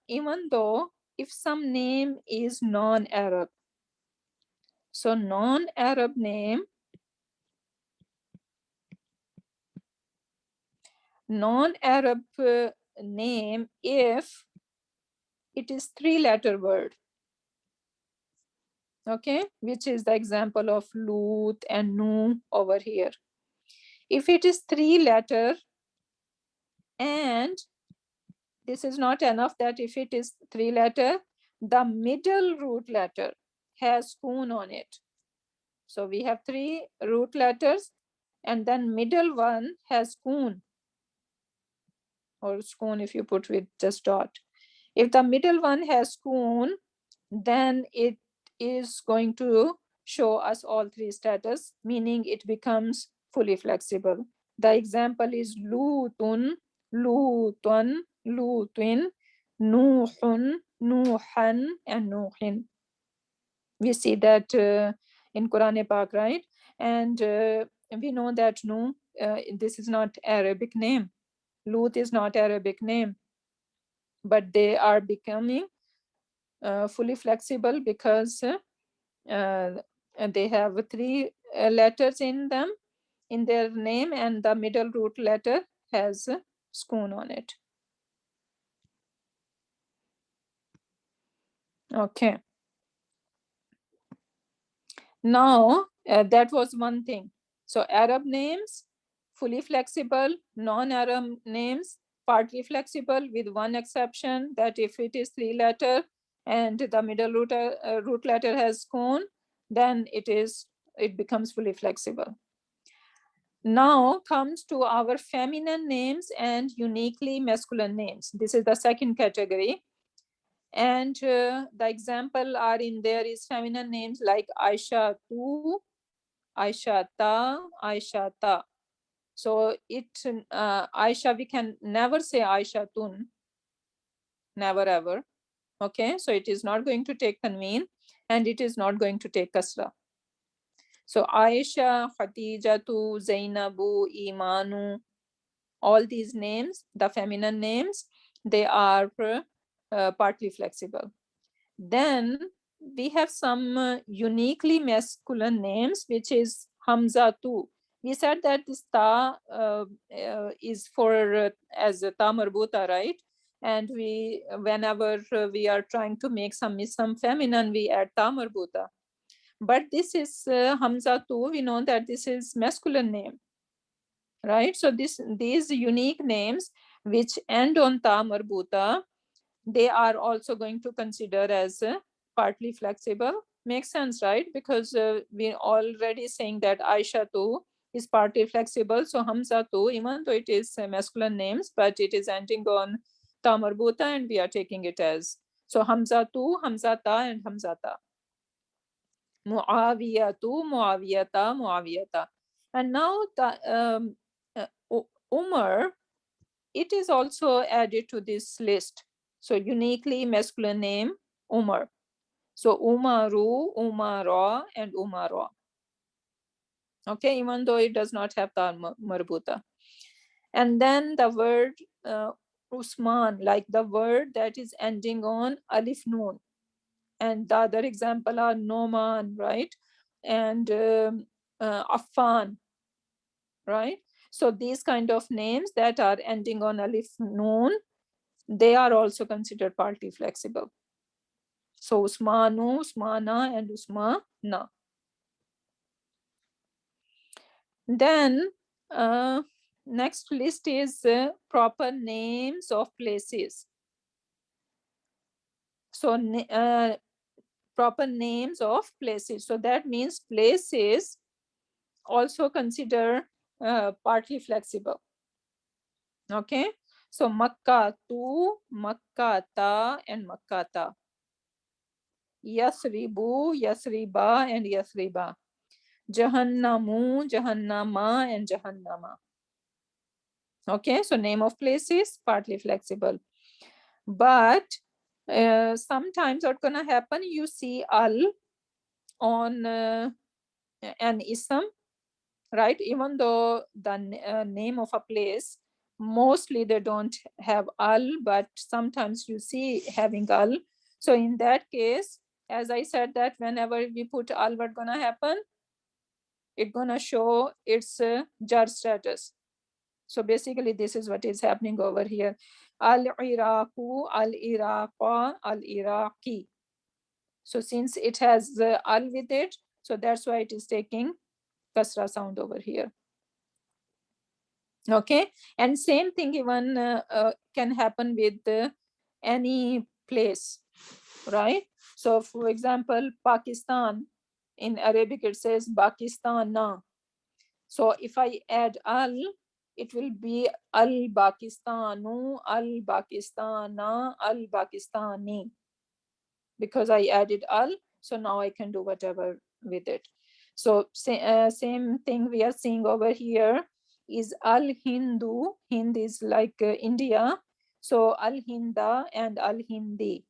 even though if some name is non-Arab, so non-Arab name, non-Arab name, if it is three-letter word, okay, which is the example of Lut and Nu over here. If it is three-letter, and this is not enough, that if it is three-letter, the middle root letter has Kun on it. So we have three root letters, and then middle one has Kun, or Skun if you put with just dot. If the middle one has Kun, then it is going to show us all three status, meaning it becomes fully flexible. The example is Lutun, Lutun, Lutin, Nuhun, Nuhan, and Nuhin. We see that in Quran Pak, right? And we know that this is not Arabic name. Lut is not Arabic name, but they are becoming fully flexible because they have three letters in them, in their name, and the middle root letter has Skun on it. Okay. Now that was one thing. So Arab names, fully flexible, non-Arab names, partly flexible, with one exception, that if it is three-letter and the middle root letter has Skun, then it becomes fully flexible. Now comes to our feminine names and uniquely masculine names. This is the second category. And the example are in there is feminine names like Aisha Tu, Aisha Ta, Aisha Ta. So Aisha, we can never say Aisha Tun, never ever. Okay, so it is not going to take tanween and it is not going to take kasra. So Aisha, Khatijatu, Zainabu, Imanu, all these names, the feminine names, they are partly flexible. Then we have some uniquely masculine names, which is Hamza Tu. We said that this ta is for as a ta marbuta, right? And whenever we are trying to make some feminine, we add ta marbuta. But this is Hamza Tu. We know that this is masculine name, right? So these unique names which end on ta marbuta, they are also going to consider as partly flexible, Makes sense, right? Because we're already saying that Aisha too is partly flexible. So Hamza too, even though it is masculine names, but it is ending on ta marbuta, and we are taking it as, so Hamza too, Hamzata, and Hamzata. Muawiyatu, Muawiyata, Muawiyata. And now Umar, it is also added to this list. So uniquely masculine name, Umar. So Umaru, Umara, and Umara. Okay, even though it does not have the marbuta. And then the word Usman, like the word that is ending on alif noon. And the other example are Noman, right? And Affan, right? So these kind of names that are ending on alif noon, they are also considered partly flexible. So Usmanu, Usmana, and Usmana. Then next list is proper names of places. So proper names of places. So that means places also consider partly flexible. Okay. So Makkatu, Makkata, and Makkata. Yasribu, Yasriba, and Yasriba. Jahannamu, Jahannama, and Jahannama. Okay, so name of places, partly flexible. But sometimes what's gonna happen, you see al on an ism, right? Even though the name of a place, mostly they don't have al, but sometimes you see having al. So in that case, as I said, that whenever we put al, what's gonna happen? It's gonna show its jar status. So basically, this is what is happening over here. Al-Iraqu, Al-Iraqa, Al-Iraqi. So since it has al with it, so that's why it is taking kasra sound over here. Okay, and same thing even can happen with any place, right? So for example, Pakistan, in Arabic it says Pakistana. So if I add al, it will be al-Pakistanu, al-Pakistana, al-Pakistani. Because I added al, so now I can do whatever with it. So same thing we are seeing over here is al-Hindu. Hind is like India. So al-Hinda and al-Hindi.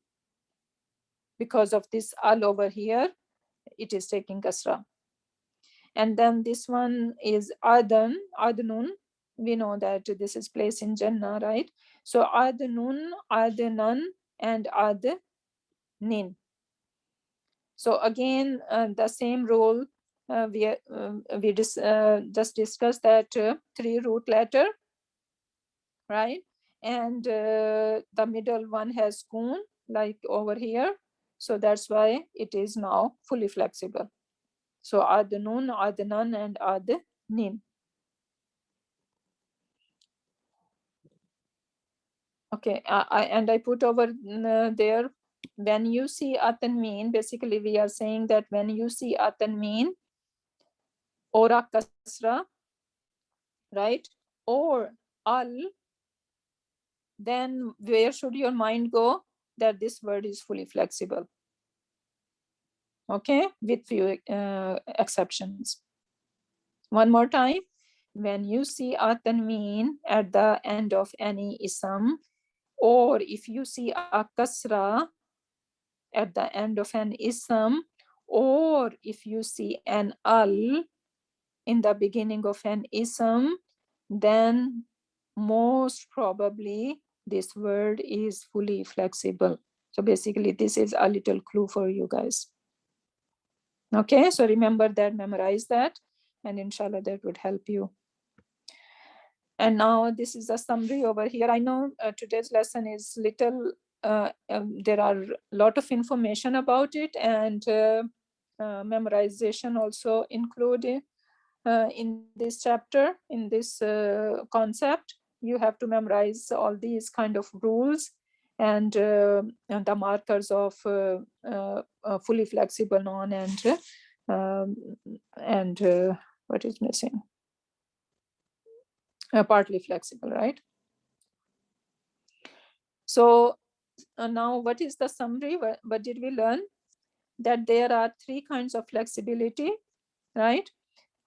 Because of this al over here, it is taking kasra. And then this one is Adan, Adnun. We know that this is place in Jannah, right? So Adnun, Adnan, and Adnin. So again, the same rule we just discussed, that 3 root letter, right? And the middle one has kun, like over here. So that's why it is now fully flexible. So Adnun, Adnan, and Adnin. Okay, I put over there, when you see atanmeen, basically we are saying that when you see atanmeen or a kasra, right, or al, then where should your mind go? That this word is fully flexible. Okay, with few exceptions. One more time. When you see atanmeen at the end of any ism, or if you see a kasra at the end of an ism, or if you see an al in the beginning of an ism, then most probably this word is fully flexible. So basically, this is a little clue for you guys. Okay, so remember that, memorize that, and inshallah that would help you. And now this is a summary over here. I know today's lesson is little, there are a lot of information about it, and memorization also included in this chapter, in this concept. You have to memorize all these kind of rules, and the markers of fully flexible noun and what is missing? Partly flexible, right? So now what is the summary? What did we learn? That there are three kinds of flexibility, right?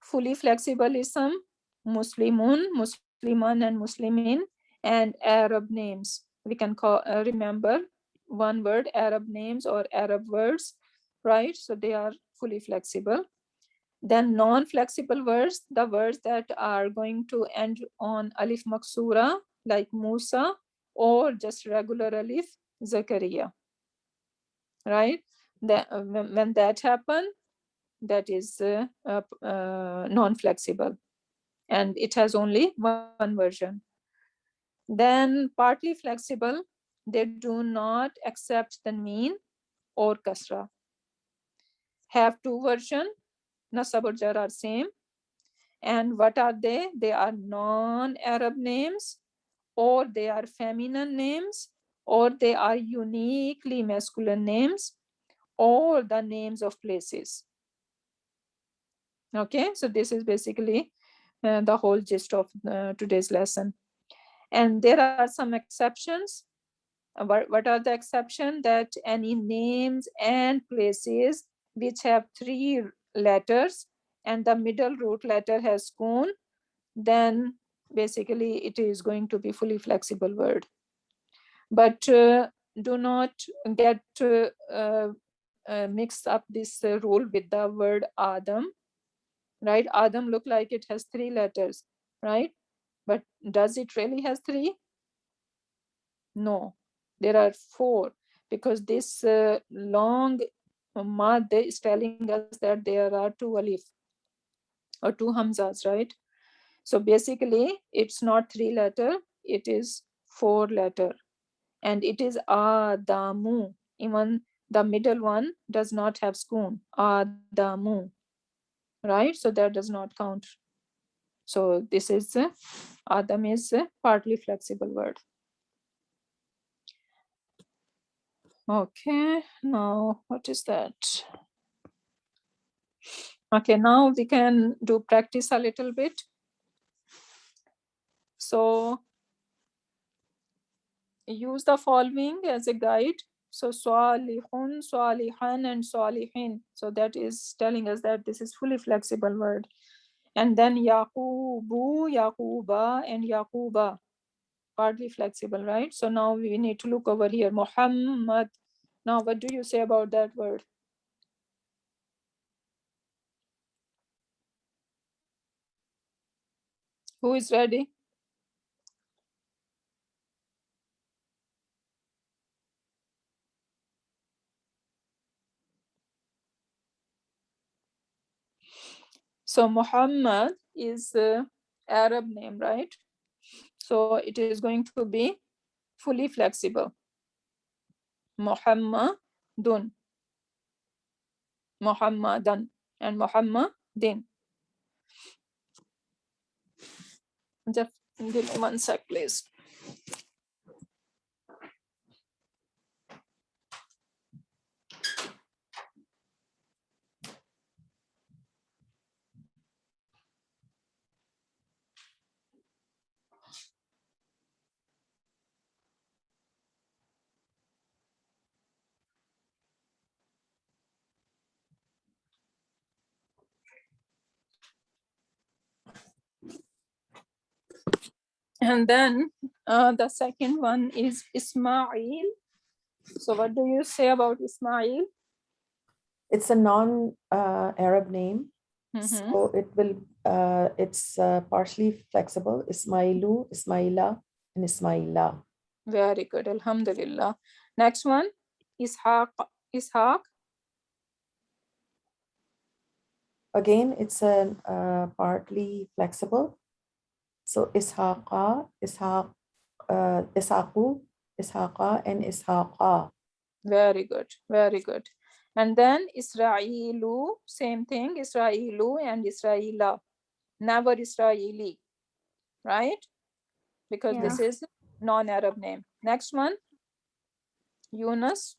Fully flexible ism, Muslimun, Musliman, and Muslimin, and Arab names. We can call remember one word, Arab names or Arab words, right? So they are fully flexible. Then non-flexible words, the words that are going to end on alif maksura, like Musa, or just regular alif, Zakaria, right? When that happens, that is non-flexible, and it has only one version. Then partly flexible, they do not accept the mean or kasra. Have two versions, nasab or jar are same. And what are they? They are non-Arab names, or they are feminine names, or they are uniquely masculine names, or the names of places. Okay, so this is basically the whole gist of today's lesson. And there are some exceptions. What are the exceptions? That any names and places which have three letters and the middle root letter has schoon, then basically it is going to be fully flexible word. But do not get mix up this rule with the word Adam, right? Adam look like it has three letters, right? But does it really has three? No, there are four, because this long mad is telling us that there are two alif or two hamzas, right? So basically it's not three letter, it is four letter, and it is Adamu. Even the middle one does not have schoon, Adamu, right? So that does not count. So this is Adam is a partly flexible word. Okay, now what is that? Okay, now we can do practice a little bit. So use the following as a guide. So salihun, salihan, and salihin. So that is telling us that this is fully flexible word. And then yaqubu, yaquba, and yaquba, partly flexible, right? So now we need to look over here. Muhammad. Now what do you say about that word? Who is ready? So Muhammad is Arab name, right? So it is going to be fully flexible. Muhammadun, Muhammadan, and Muhammadin. Just give me one sec, please. And then the second one is Ismail. So what do you say about Ismail? It's a non-Arab name. Mhm. So it's partially flexible. Ismailu, Ismaila, and Ismaila. Very good, Alhamdulillah. Next one, Ishaq. Ishaq. Again, it's a partly flexible. So Ishaqa, Ishaqu, Ishaqa, and Ishaqa. Very good, very good. And then Israelu, same thing, Israelu and Israela, never Israeli, right? Because Yeah. this is non-Arab name. Next one, Yunus.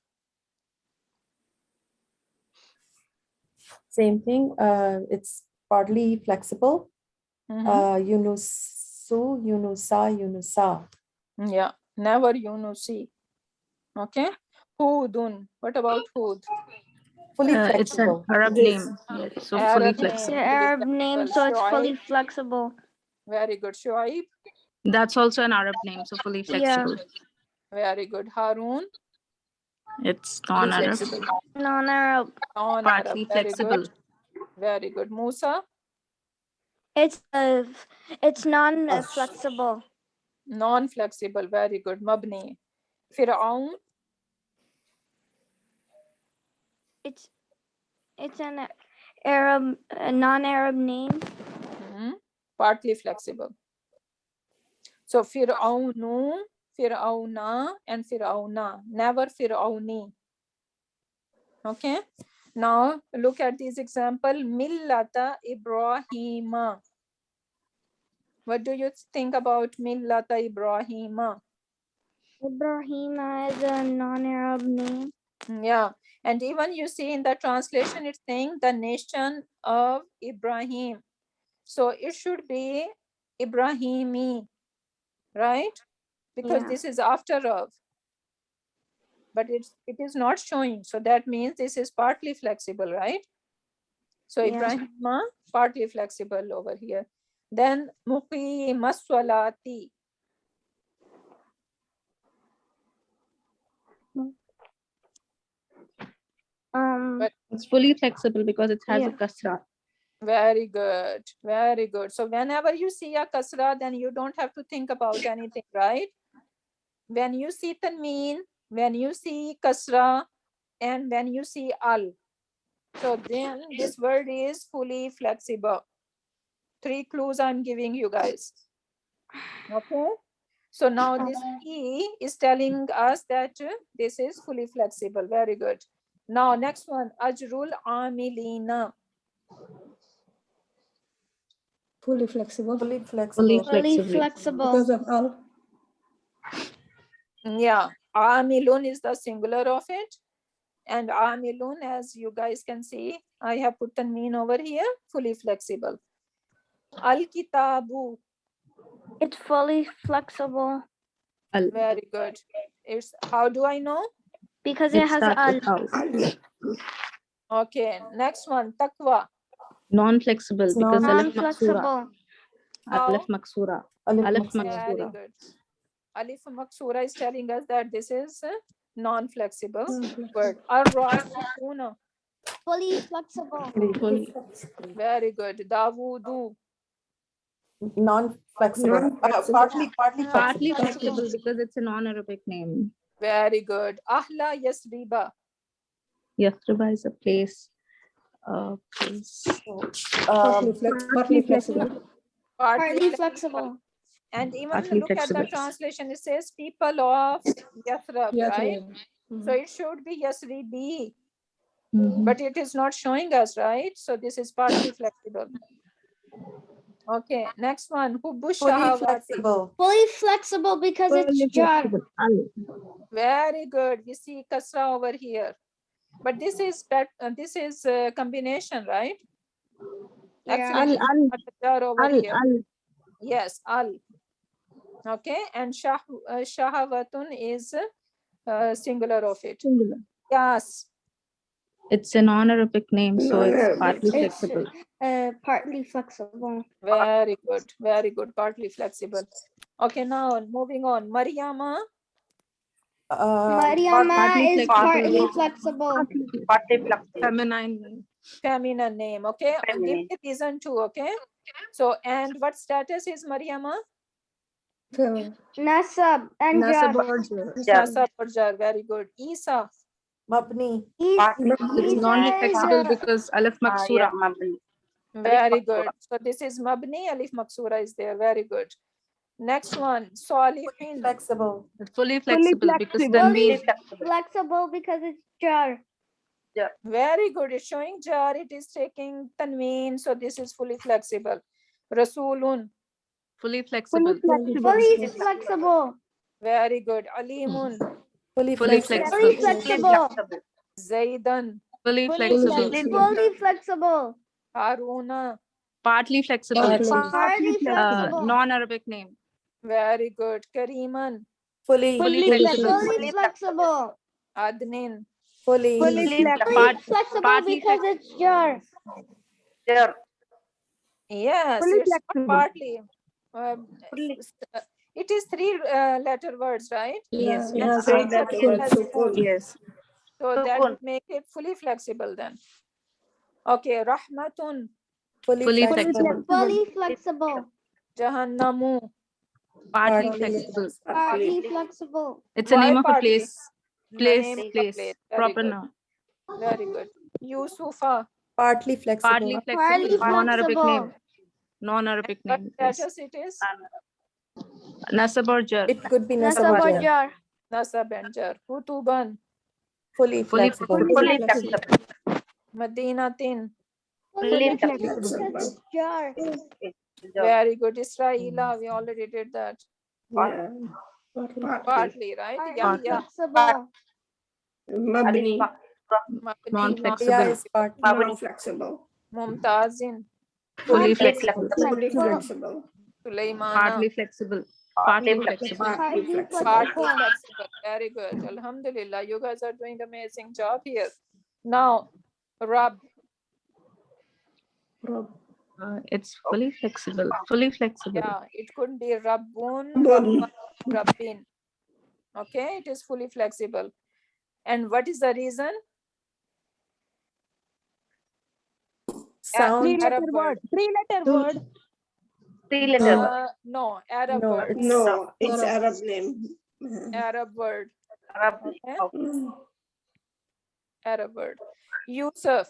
Same thing. It's partly flexible. Mhm. Yunusu, Yunusa, Yunusa. Yeah, never Yunusi. Okay. Hudun. What about Hud? Fully It's an flexible. Arab It is. name. Yes, so fully Arab flexible. name, The fully Arab name, flexible. so it's fully Shuaib. flexible. Very good. Shuaib. That's also an Arab name, so fully Yeah. flexible. Very good. Harun. It's Fully non-Arab. flexible. Non-Arab. Non-Arab. Partly Very flexible. good. Very good. Musa. It's non-flexible. Non-flexible. Very good. Mabni. Fir'aun. It's an Arab, a non-Arab name. Partly flexible. So Fir'aunu, Fir'auna, and Fir'auna. Never Fir'auni. Okay. Now look at this example. Millata Ibrahima. What do you think about Millata Ibrahima? Ibrahima is a non-Arab name. Yeah. And even you see in the translation, it's saying the nation of Ibrahim. So it should be Ibrahimi, right? Because Yeah. this is after of. But it is not showing. So that means this is partly flexible, right? So Yeah. Ibrahima, partly flexible over here. Then Muqima Salati. But It's fully flexible because it has a Yeah. kasra. very good, very good. So whenever you see a kasra, then you don't have to think about anything, right? When you see tanween, when you see kasra, and when you see al, so then this word is fully flexible. 3 clues I'm giving you guys. Okay. So now this E is telling us that this is fully flexible. Very good. Now next one, Ajrul Amilina. Fully flexible Fully flexible. Fully Fully flexible. flexible. because of all. Yeah, Amilun is the singular of it. And Amilun, as you guys can see, I have put the mean over here, fully flexible. Al-Kitabu. It's fully flexible Al. Very good. It's, how do I know? because It it has starts al. with al. Okay, next one, Taqwa. Non-flexible It's because alif maksura. Non-flexible. Alif How? maksura. Alif Alif maksura. Very maksura. good. Alif Maksura is telling us that this is non-flexible word. Ar-Rasikuna. Fully flexible. Fully. Very good. Dawudu. Non-flexible. Non-flexible. Partly Partly flexible. flexible because it's a non-Arabic name. Very good. Ahla Yasriba. Yathriba is a place. Partly flexible. Partly flexible. And even Partly look at the flexible. translation, it says people of Yathrib, Yes, right? right. So it should be Yasribi, Mhm. but it is not showing us, right? So this is partly flexible. Okay, next one. Hubbu Fully Shahawati. flexible. Fully flexible because it's Fully jar. flexible. Al. Very good. We see kasra over here. But this is combination, right? Yeah. Actually, Al, al, not a jar over al, here. al. Yes, al. Okay, and shahawatun is singular of it. Singular. Yes. It's a non-Arabic name, so it's Non-Arabic. partly It's flexible. partly flexible. Very good. Very good. Partly flexible. Okay, now moving on. Mariama. Mariama partly is flexible. partly flexible. Partly flexible. Feminine. Feminine name. Okay. Give Feminine. me reason too. Okay. So, and what status is Mariama? Nasab and jar. Nasab or jar. Nasab or jar. Very good. Isa. Mabni. Partly It's Isa non-flexible is because alif yeah, maksura. mabni. Very Maksura. good. So this is Mabni. Alif Maksura is there. Very good. Next one. Salihin. Flexible. It's fully flexible because fully tanween. flexible because it's jar. Very good. It's showing jar. It is taking tanween. So this is fully flexible. Rasulun. Fully flexible. Fully flexible. Very good. Alimun. Fully Fully flexible. Fully flexible. flexible. Zaidan, Fully Fully flexible. flexible. Fully flexible. Haruna. Partly flexible. Partly. Partly flexible. Non-Arabic name. Very good. Kariman. Fully Fully Fully flexible. Fully flexible. Adnin. fully Part- Flexible partly because it's jar. Jar. Yes, Fully it's not flexible. partly. Fully. It is three letter words, right? Yeah, it And has three a letter full has sukun. Yes. So that Sukun. would make it fully flexible then. Okay, Rahmatun. fully Fully flexible. Fully flexible. Jahannamu. Partly Partly flexible. Partly flexible. It's a Why name of a partly? place. Place. Name of a Place. place. Very Proper good. noun. Very good. Yusufa. Partly flexible. Partly Partly flexible. Non-Arabic flexible. name. Non-Arabic What name. status it is? Nasab or jar. It could be Nasab nasab or jar. jar. Nasab and jar. Kutuban. Fully Fully flexible. Fully flexible. Madinatin. Fully Because flexible. it's jar. Jar. Very good. Israela. We already did that. Yeah. Partly. Partly, right? Partly Yeah, yeah. flexible. Mabni. Mabni, Non-flexible. Yeah, it's partly. Non-flexible. Mumtazin. Fully Fully flexible. flexible. Fully flexible. Sulaimana. Partly flexible. Partly flexible. Partly Partly flexible. Partly flexible. flexible. Very good. Alhamdulillah. You guys are doing amazing job here. Now, Rab. Rob. It's fully flexible. Fully flexible. Yeah, it could be Rabbun, Bun. Rabban, Rabbin. Okay, it is fully flexible. And what is the reason? Sound. Arab word. Three-letter word. Three letter word. No, Arab No, word. it's No, it's Arab name. Arab word. Arab. Okay, Mm. Arab word. Yusuf.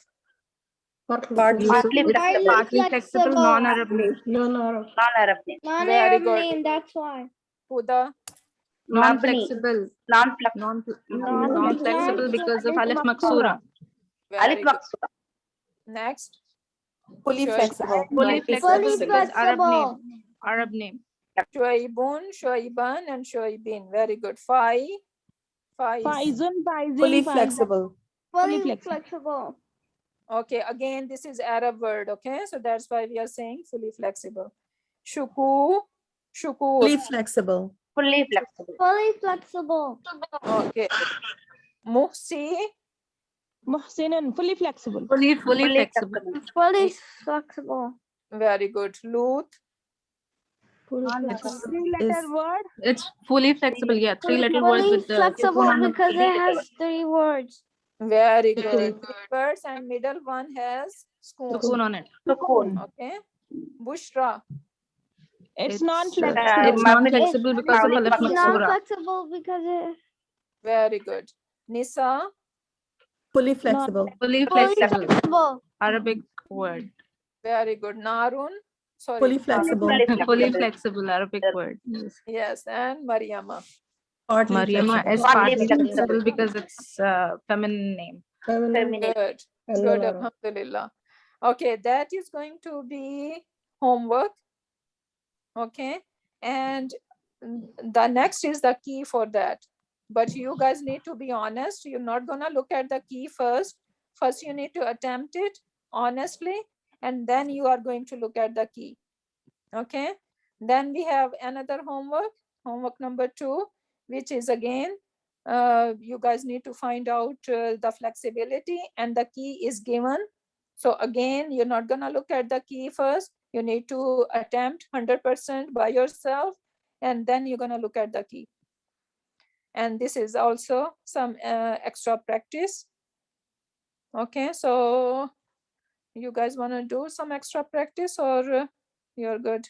Partly. Partly. Partly Partly flexible. Partly flexible. flexible. Non-Arab name. Non-Arab. Non-Arab name. Non-Arab good. name, that's why. Huda. Non-flexible. Non-flexible. Non-flexible because of Alif Maksura. Very Alif good. Maksura. Next. Fully Shuaib. flexible. Fully flexible Fully because Arab flexible. name. Arab name. Shuaibun, Shuaiban, and Shuaibin. Very good. Fai. Faiz. Faizun, Faizin, Fully Faizan. flexible. Fully flexible. flexible. Okay, again, this is Arab word. Okay, so that's why we are saying fully flexible. Shuku. Shukur. Fully flexible. Fully flexible. Fully flexible. Okay. Muhsi. Muhsinun, fully flexible. Fully Fully flexible. flexible. Fully flexible. Very good. Lut. It's, Three-letter word. it's fully flexible. Yeah, three-letter word Fully with the flexible sukun on the because it has 3 words. Very good. Three words and middle one has spoon. sukun on it. Sukun. Okay. Bushra. It's It's non-flexible. non-flexible because of Alif It's not Maksura. flexible because it Very good. Nisa. Fully flexible. Fully fully flexible. flexible. Arabic word. Very good. Narun. Sorry. Fully flexible. Fully flexible Arabic word. Yes. Yes. And Mariama. Partly Mariama flexible. is Partly partly flexible. flexible because it's feminine name. Feminine. Good. And Good. non-Arab. Alhamdulillah. Okay. That is going to be homework. Okay. And the next is the key for that. But you guys need to be honest. You're not going to look at the key first. First, you need to attempt it honestly, and then you are going to look at the key. Okay. Then we have another homework number 2, which is again, you guys need to find out the flexibility, and the key is given. So again, you're not going to look at the key first. You need to attempt 100% by yourself, and then you're going to look at the key. And this is also some extra practice. Okay, so you guys want to do some extra practice, or you're good?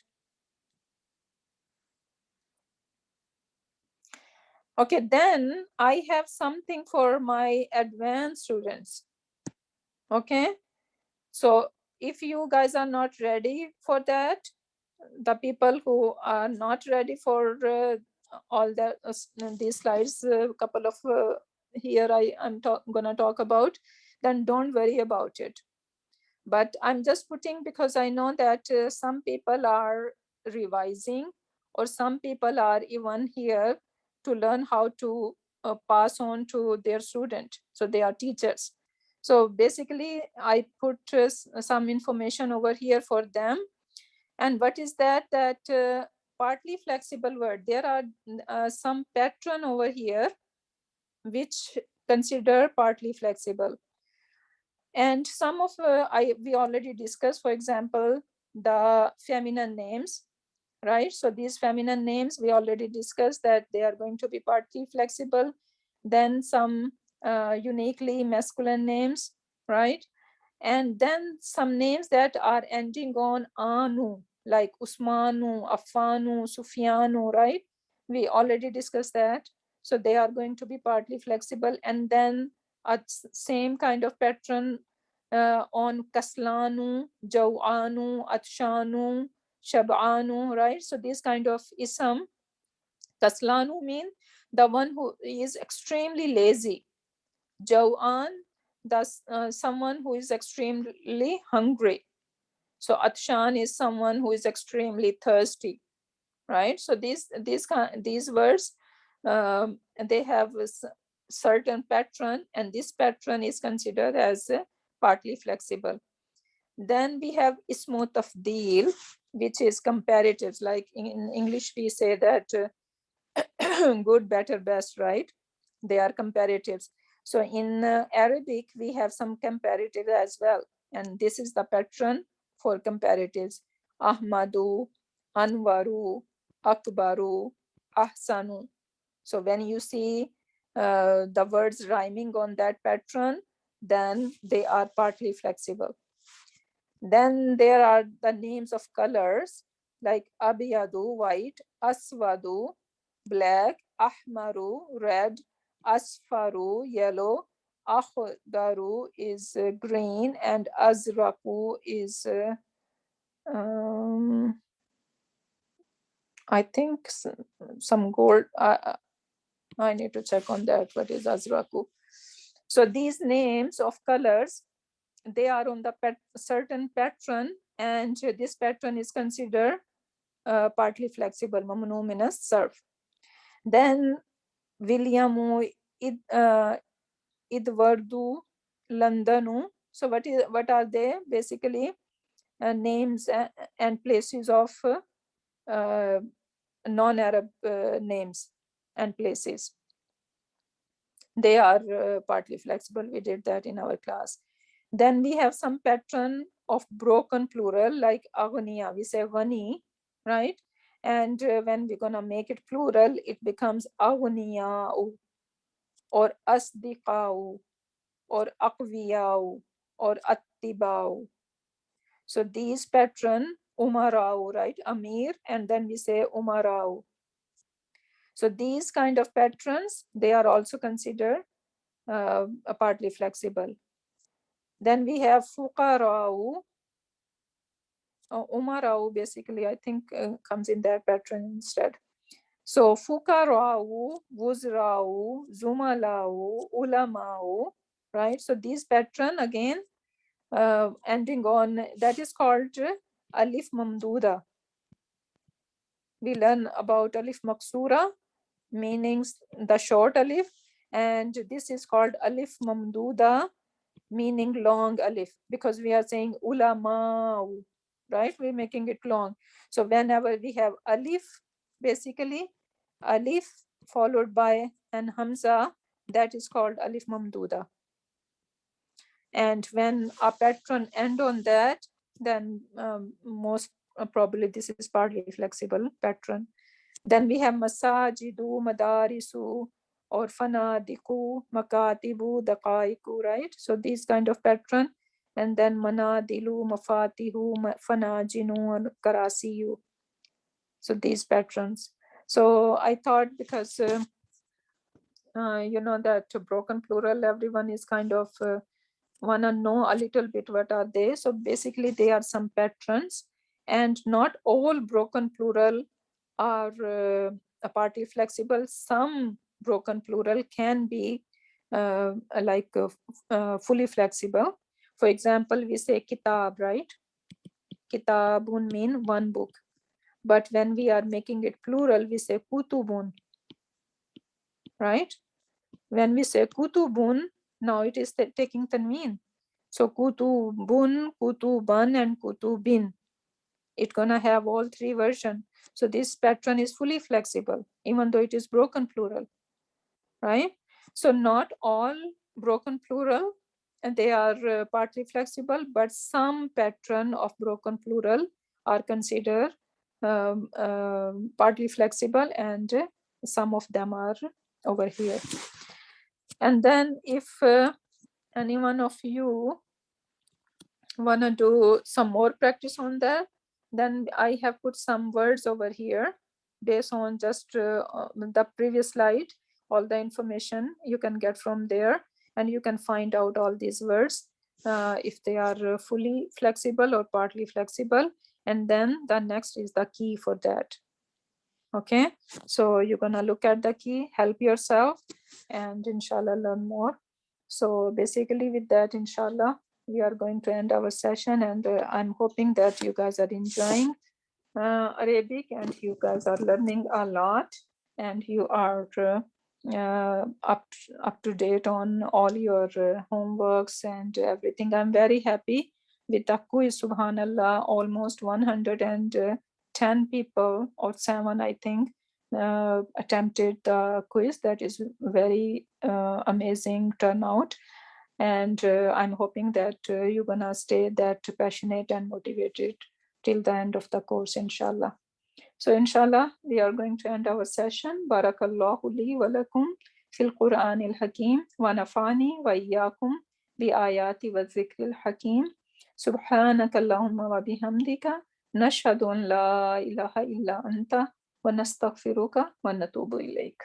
Okay, then I have something for my advanced students. Okay, so if you guys are not ready for that, the people who are not ready for all the these slides, a couple of here I'm gonna talk about, then don't worry about it. But I'm just putting because I know that some people are revising, or some people are even here to learn how to pass on to their student. So they are teachers. So basically, I put some information over here for them. And what is that? That partly flexible word. There are some pattern over here which consider partly flexible. And some of we already discussed, for example, the feminine names, right? So these feminine names, we already discussed that they are going to be partly flexible. Then some uniquely masculine names, right? And then some names that are ending on anu, like Usmanu, Affanu, Sufyanu, right? We already discussed that. So they are going to be partly flexible. And then a same kind of pattern on Kaslanu, Jawanu, Atshanu, Shab'anu, right? So this kind of ism, Kaslanu mean the one who is extremely lazy. Jawan, thus someone who is extremely hungry. So Atshan is someone who is extremely thirsty, right? So these words, they have a certain pattern, and this pattern is considered as partly flexible. Then we have ismu tafdil, which is comparatives. Like in English, we say that good, better, best, right? They are comparatives. So in Arabic, we have some comparatives as well. And this is the pattern for comparatives. Ahmadu, Anwaru, Akbaru, Ahsanu. So when you see the words rhyming on that pattern, then they are partly flexible. Then there are the names of colors like Abiyadu, white, Aswadu, black, Ahmaru, red, Asfaru, yellow, Akhdaru is green, and Azraku is, I think, some gold. I need to check on that. What is Azraku? So these names of colors, they are on the certain pattern, and this pattern is considered partly flexible, mamnu min as-sarf. Then Williamu, Idwardu, Londonu. So what are they? Basically names and places of non-Arab names and places. They are partly flexible. We did that in our class. Then we have some pattern of broken plural, like aghniya. We say ghani, right? And when we're gonna make it plural, it becomes aghniya'u, or asdiqa'u, or aqwiya'u, or attiba'u. So these pattern, umara'u, right? Amir, and then we say umara'u. So these kind of patterns, they are also considered partly flexible. Then we have fuqara'u. Umara'u basically, I think, comes in that pattern instead. So fuqara'u, wuzra'u, zumala'u, ulama'u, right? So these pattern again, ending on, that is called alif mamduda. We learn about alif maksura, meanings the short alif, and this is called alif mamduda, meaning long alif, because we are saying ulama, right? We're making it long. So whenever we have alif, basically alif followed by an hamza, that is called alif mamduda. And when a pattern end on that, then most probably this is partly flexible pattern. Then we have masajidu, madarisu, or fanadiku, makatibu, daqaiku, right? So these kind of pattern. And then manadilu, mafatihu, fanajinu, and karasiyu. So these patterns. So I thought, because you know that broken plural, everyone is kind of wanna know a little bit what are they. So basically they are some patterns, and not all broken plural are partly flexible. Some broken plural can be fully flexible. For example, we say kitab, right? Kitabun mean one book, but when we are making it plural, we say kutubun, right? When we say kutubun, now it is taking tanween. So kutubun, kutuban, and kutubin. It's gonna have all three versions. So this pattern is fully flexible, even though it is broken plural, right? So not all broken plural, and they are partly flexible, but some pattern of broken plural are considered partly flexible, and some of them are over here. And then if any one of you want to do some more practice on that, then I have put some words over here based on just the previous slide. All the information you can get from there, and you can find out all these words if they are fully flexible or partly flexible. And then the next is the key for that. Okay, so you're gonna look at the key, help yourself, and inshallah learn more. So basically with that, inshallah, we are going to end our session, and I'm hoping that you guys are enjoying Arabic, and you guys are learning a lot, and you are up to date on all your homeworks and everything. I'm very happy with the quiz, subhanallah, almost 110 people or 7, I think, attempted the quiz. That is very amazing turnout. And I'm hoping that you're gonna stay that passionate and motivated till the end of the course, inshallah. So inshallah, we are going to end our session. Barakallahu li wa lakum fil Qur'an al-Hakim wa nafani wa iyyakum bi ayati wa zikri al-Hakim. Subhanaka Allahumma wa bihamdika nashhadu an la ilaha illa anta wa nastaghfiruka wa natubu ilayk.